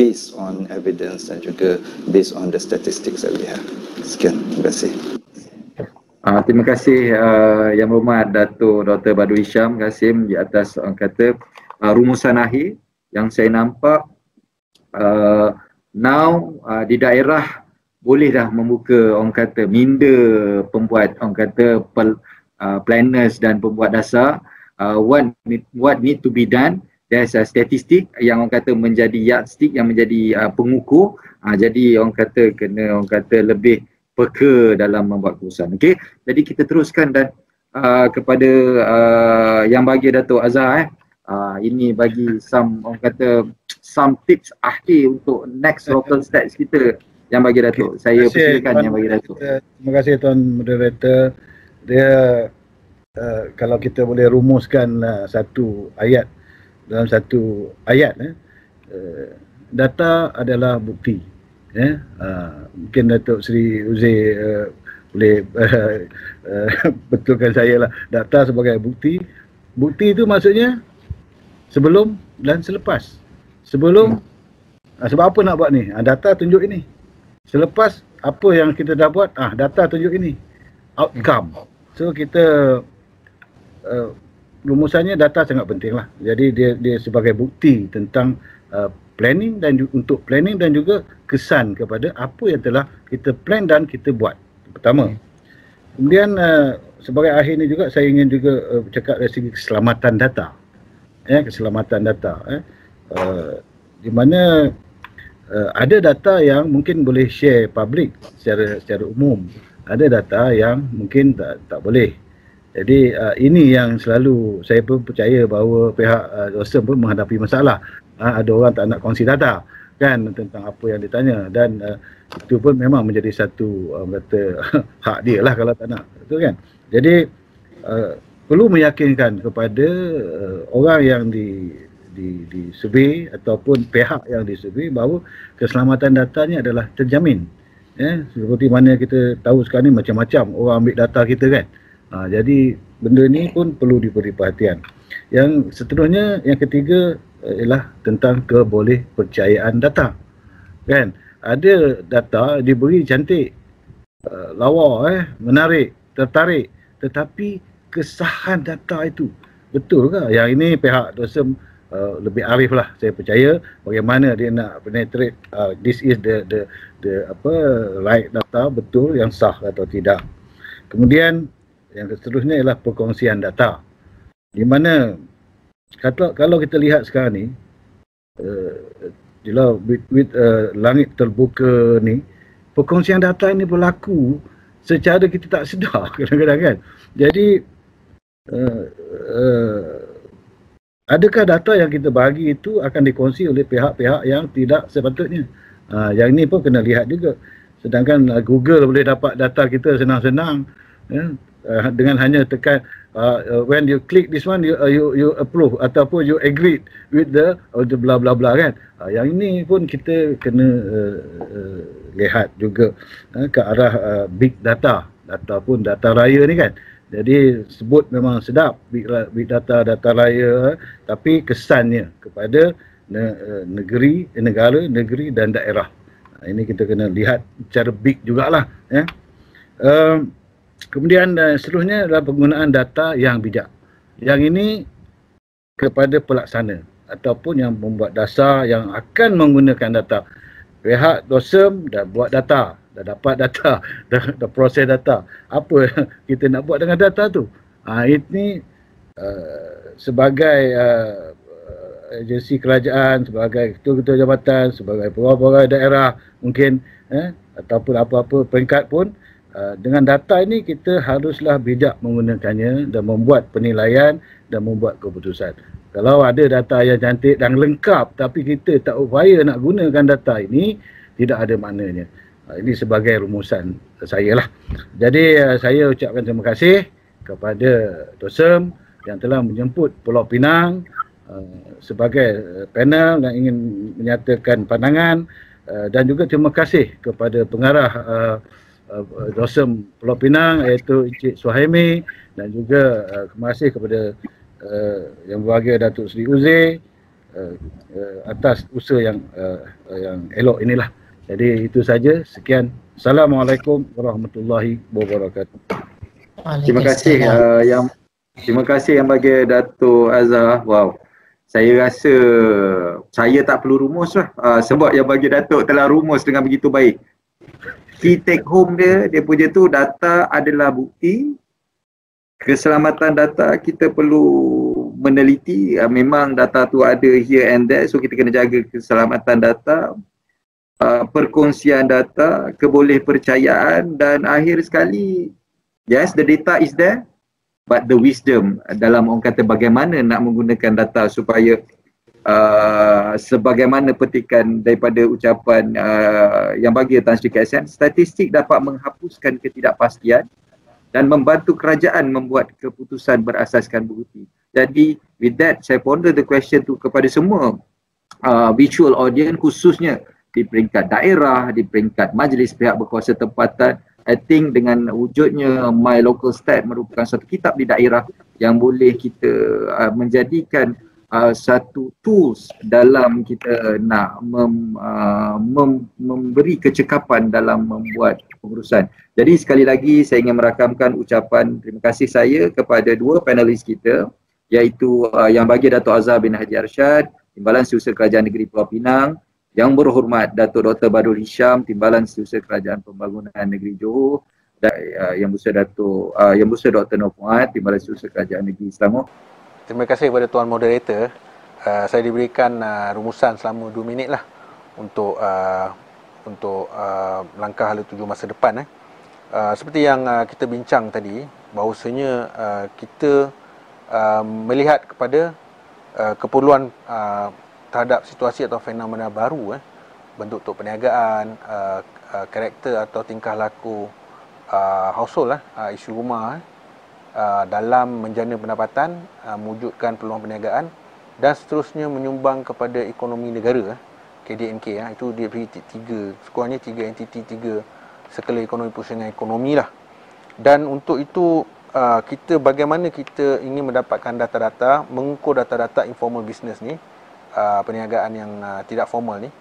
based on evidence dan juga based on the statistics that we have. Sekian, terima kasih. Terima kasih Yang Berhormat Dato' Dr. Badrul Hisham Kasim di atas orang kata rumusan akhir yang saya nampak now di daerah boleh dah membuka orang kata minda pembuat orang kata planners dan pembuat dasar, what need to be done. There's a statistik yang orang kata menjadi yardstick, yang menjadi pengukur. Jadi orang kata kena orang kata lebih peka dalam membuat keputusan. Okey, jadi kita teruskan dan kepada yang bagi Dato' Azhar ini bagi orang kata some tips akhir untuk next local stats kita yang bagi Dato'. Saya persilakan yang bagi Dato'. Terima kasih Tuan Moderator. Dia kalau kita boleh rumuskan satu ayat dalam satu ayat, data adalah bukti. Mungkin Datuk Seri Uzair boleh betulkan saya lah. Data sebagai bukti. Bukti itu maksudnya sebelum dan selepas. Sebelum, sebab apa nak buat ni? Data tunjuk ini. Selepas apa yang kita dah buat, data tunjuk ini. Outcome. So kita rumusannya data sangat penting lah. Jadi dia sebagai bukti tentang planning dan untuk planning dan juga kesan kepada apa yang telah kita plan dan kita buat. Pertama. Kemudian sebagai akhir ni juga saya ingin juga bercakap dari segi keselamatan data. Keselamatan data. Di mana ada data yang mungkin boleh share public secara umum. Ada data yang mungkin tak boleh. Jadi ini yang selalu saya pun percaya bahawa pihak Awasam pun menghadapi masalah. Ada orang tak nak kongsi data kan tentang apa yang ditanya, dan itu pun memang menjadi satu kata hak dia lah kalau tak nak, betul kan? Jadi perlu meyakinkan kepada orang yang di survey ataupun pihak yang di survey bahawa keselamatan datanya adalah terjamin. Seperti mana kita tahu sekarang ni macam-macam orang ambil data kita kan. Jadi benda ni pun perlu diberi perhatian. Yang seterusnya, yang ketiga ialah tentang kebolehpercayaan data. Kan? Ada data diberi cantik, lawa, menarik, tertarik, tetapi kesahan data itu betul ke? Yang ini pihak DOSM lebih arif lah, saya percaya bagaimana dia nak penetrate this is the right data, betul yang sah atau tidak. Kemudian yang seterusnya ialah perkongsian data, di mana kalau kita lihat sekarang ni, with langit terbuka ni, perkongsian data ini berlaku secara kita tak sedar kadang-kadang kan. Jadi adakah data yang kita bagi itu akan dikongsi oleh pihak-pihak yang tidak sepatutnya? Yang ini pun kena lihat juga. Sedangkan Google boleh dapat data kita senang-senang, dengan hanya tekan when you click this one, you approve ataupun you agree with the bla bla bla kan. Yang ini pun kita kena lihat juga ke arah big data ataupun data raya ni kan. Jadi sebut memang sedap big data, data raya, tapi kesannya kepada negara, negeri dan daerah. Ini kita kena lihat secara big jugalah. Kemudian seterusnya adalah penggunaan data yang bijak. Yang ini kepada pelaksana ataupun yang membuat dasar yang akan menggunakan data. Pihak DOSM dah buat data, dah dapat data, dah proses data. Apa kita nak buat dengan data tu? Ini sebagai agensi kerajaan, sebagai ketua-ketua jabatan, sebagai pegawai-pegawai daerah mungkin, ataupun apa-apa peringkat pun, dengan data ini kita haruslah bijak menggunakannya dan membuat penilaian dan membuat keputusan. Kalau ada data yang cantik dan lengkap tapi kita tak upaya nak gunakan data ini, tidak ada maknanya. Ini sebagai rumusan saya lah. Jadi saya ucapkan terima kasih kepada DOSM yang telah menjemput Pulau Pinang sebagai panel yang ingin menyatakan pandangan, dan juga terima kasih kepada pengarah DOSM Pulau Pinang iaitu Encik Suhaimi, dan juga terima kasih kepada Yang Berbahagia Datuk Seri Uzair atas usaha yang elok inilah. Jadi itu saja, sekian. Assalamualaikum warahmatullahi wabarakatuh. Terima kasih terima kasih Yang Berbahagia Datuk Azhar. Wow. Saya rasa saya tak perlu rumus lah, sebab Yang Berbahagia Datuk telah rumus dengan begitu baik. Key take home dia punya tu, data adalah bukti. Keselamatan data kita perlu meneliti. Memang data tu ada here and there, so kita kena jaga keselamatan data, perkongsian data, kebolehpercayaan, dan akhir sekali, yes, the data is there, but the wisdom dalam orang kata bagaimana nak menggunakan data supaya sebagaimana petikan daripada ucapan Yang Berbahagia Tan Sri KSN, statistik dapat menghapuskan ketidakpastian dan membantu kerajaan membuat keputusan berasaskan bukti. Jadi with that, saya ponder the question tu kepada semua visual audience, khususnya di peringkat daerah, di peringkat majlis pihak berkuasa tempatan. I think dengan wujudnya My Local Stat merupakan satu kitab di daerah yang boleh kita menjadikan satu tools dalam kita nak memberi kecekapan dalam membuat pengurusan. Jadi sekali lagi saya ingin merakamkan ucapan terima kasih saya kepada dua panelis kita, iaitu Yang Berbahagia Datuk Azhar bin Haji Arsyad, Timbalan Setiausaha Kerajaan Negeri Pulau Pinang, Yang Berhormat Datuk Dr. Badrul Hisham, Timbalan Setiausaha Kerajaan Pembangunan Negeri Johor, dan Yang Besar Dr. Nur Fuad, Timbalan Setiausaha Kerajaan Negeri Selangor. Terima kasih kepada Tuan Moderator. Saya diberikan rumusan selama 2 minit lah untuk langkah hala tuju masa depan. Seperti yang kita bincang tadi, bahawasanya kita melihat kepada keperluan terhadap situasi atau fenomena baru, bentuk untuk perniagaan, karakter atau tingkah laku household, isu rumah, dalam menjana pendapatan, mewujudkan peluang perniagaan dan seterusnya menyumbang kepada ekonomi negara, KDNK. Itu dia beri sekurangnya 3 entiti, 3 skala ekonomi, pusingan ekonomi lah. Dan untuk itu bagaimana kita ingin mendapatkan data-data, mengukur data-data informal business ni, perniagaan yang tidak formal ni,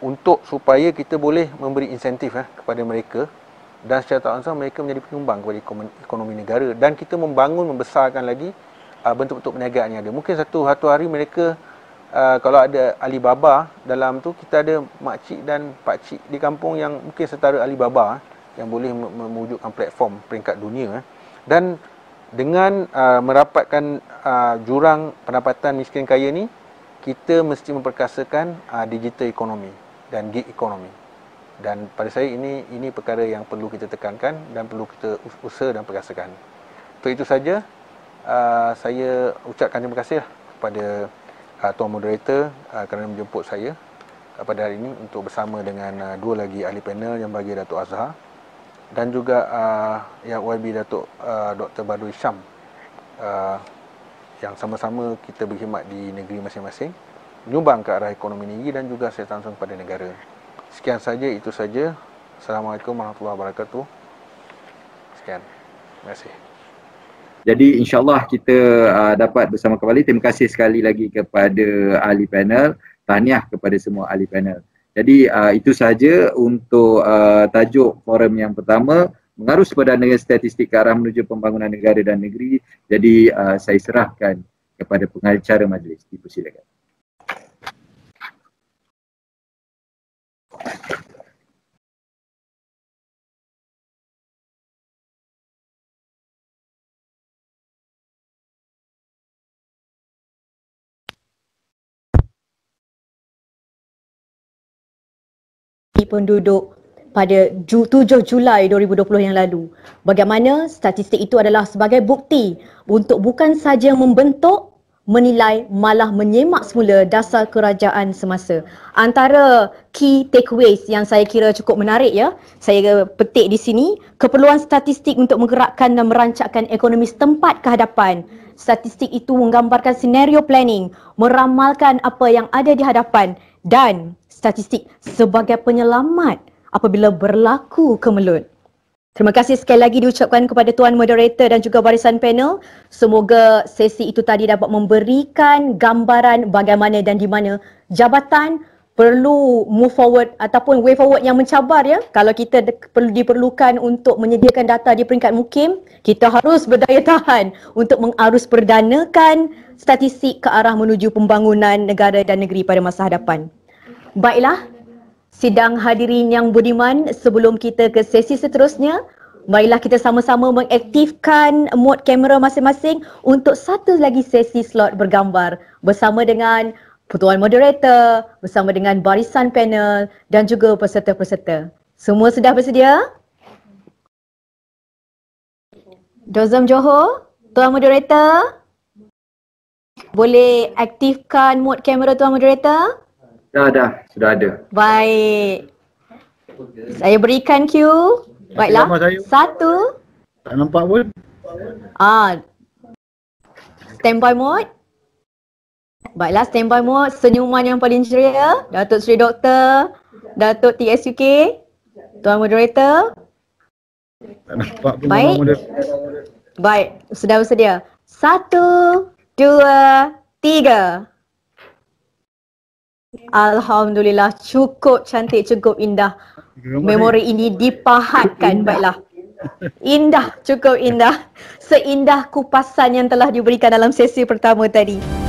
untuk supaya kita boleh memberi insentif kepada mereka dan secara tak langsung mereka menjadi penyumbang kepada ekonomi negara, dan kita membangun, membesarkan lagi bentuk-bentuk perniagaan yang ada. Mungkin satu hari mereka, kalau ada Alibaba dalam tu, kita ada makcik dan pakcik di kampung yang mungkin setara Alibaba, yang boleh mewujudkan platform peringkat dunia. Dan dengan merapatkan jurang pendapatan miskin kaya ni, kita mesti memperkasakan digital ekonomi dan gig ekonomi. Dan pada saya ini perkara yang perlu kita tekankan dan perlu kita usaha dan perkasakan. Untuk itu saja, saya ucapkan terima kasih kepada Tuan Moderator kerana menjemput saya pada hari ini untuk bersama dengan dua lagi ahli panel yang bagi Datuk Azhar dan juga yang YB Datuk Dr. Badrul Syam, yang sama-sama kita berkhidmat di negeri masing-masing, menyumbang ke arah ekonomi negeri dan juga serta langsung kepada negara. Sekian saja, itu saja. Assalamualaikum warahmatullahi wabarakatuh. Sekian. Terima kasih. Jadi insyaAllah kita dapat bersama kembali. Terima kasih sekali lagi kepada ahli panel. Tahniah kepada semua ahli panel. Jadi itu sahaja untuk tajuk forum yang pertama, mengarus perdana statistik ke arah menuju pembangunan negara dan negeri. Jadi saya serahkan kepada pengacara majlis. Dipersilakan. Penduduk pada 7 Julai 2020 yang lalu. Bagaimana statistik itu adalah sebagai bukti untuk bukan saja membentuk, menilai, malah menyemak semula dasar kerajaan semasa. Antara key takeaways yang saya kira cukup menarik saya petik di sini, keperluan statistik untuk menggerakkan dan merancangkan ekonomi setempat ke hadapan. Statistik itu menggambarkan senario planning, meramalkan apa yang ada di hadapan, dan statistik sebagai penyelamat apabila berlaku kemelut. Terima kasih sekali lagi diucapkan kepada Tuan Moderator dan juga barisan panel. Semoga sesi itu tadi dapat memberikan gambaran bagaimana dan di mana jabatan perlu move forward ataupun way forward yang mencabar Kalau kita diperlukan untuk menyediakan data di peringkat mukim, kita harus berdaya tahan untuk mengarus perdanakan statistik ke arah menuju pembangunan negara dan negeri pada masa hadapan. Baiklah, sidang hadirin yang budiman, sebelum kita ke sesi seterusnya, marilah kita sama-sama mengaktifkan mod kamera masing-masing untuk satu lagi sesi slot bergambar bersama dengan Tuan Moderator, bersama dengan barisan panel dan juga peserta-peserta. Semua sudah bersedia? Dozam Johor, Tuan Moderator, boleh aktifkan mod kamera Tuan Moderator? Sudah ada. Baik. Saya berikan cue. Baiklah. Satu. Tak nampak pun. Standby mode. Baiklah, standby mode. Senyuman yang paling ceria. Datuk Seri Doktor, Datuk TSUK, Tuan Moderator. Tak nampak pun. Baik. Baik, sudah bersedia. 1, 2, 3. Alhamdulillah, cukup cantik, cukup indah. Memori ini dipahatkan. Baiklah. Indah, cukup indah. Seindah kupasan yang telah diberikan dalam sesi pertama tadi.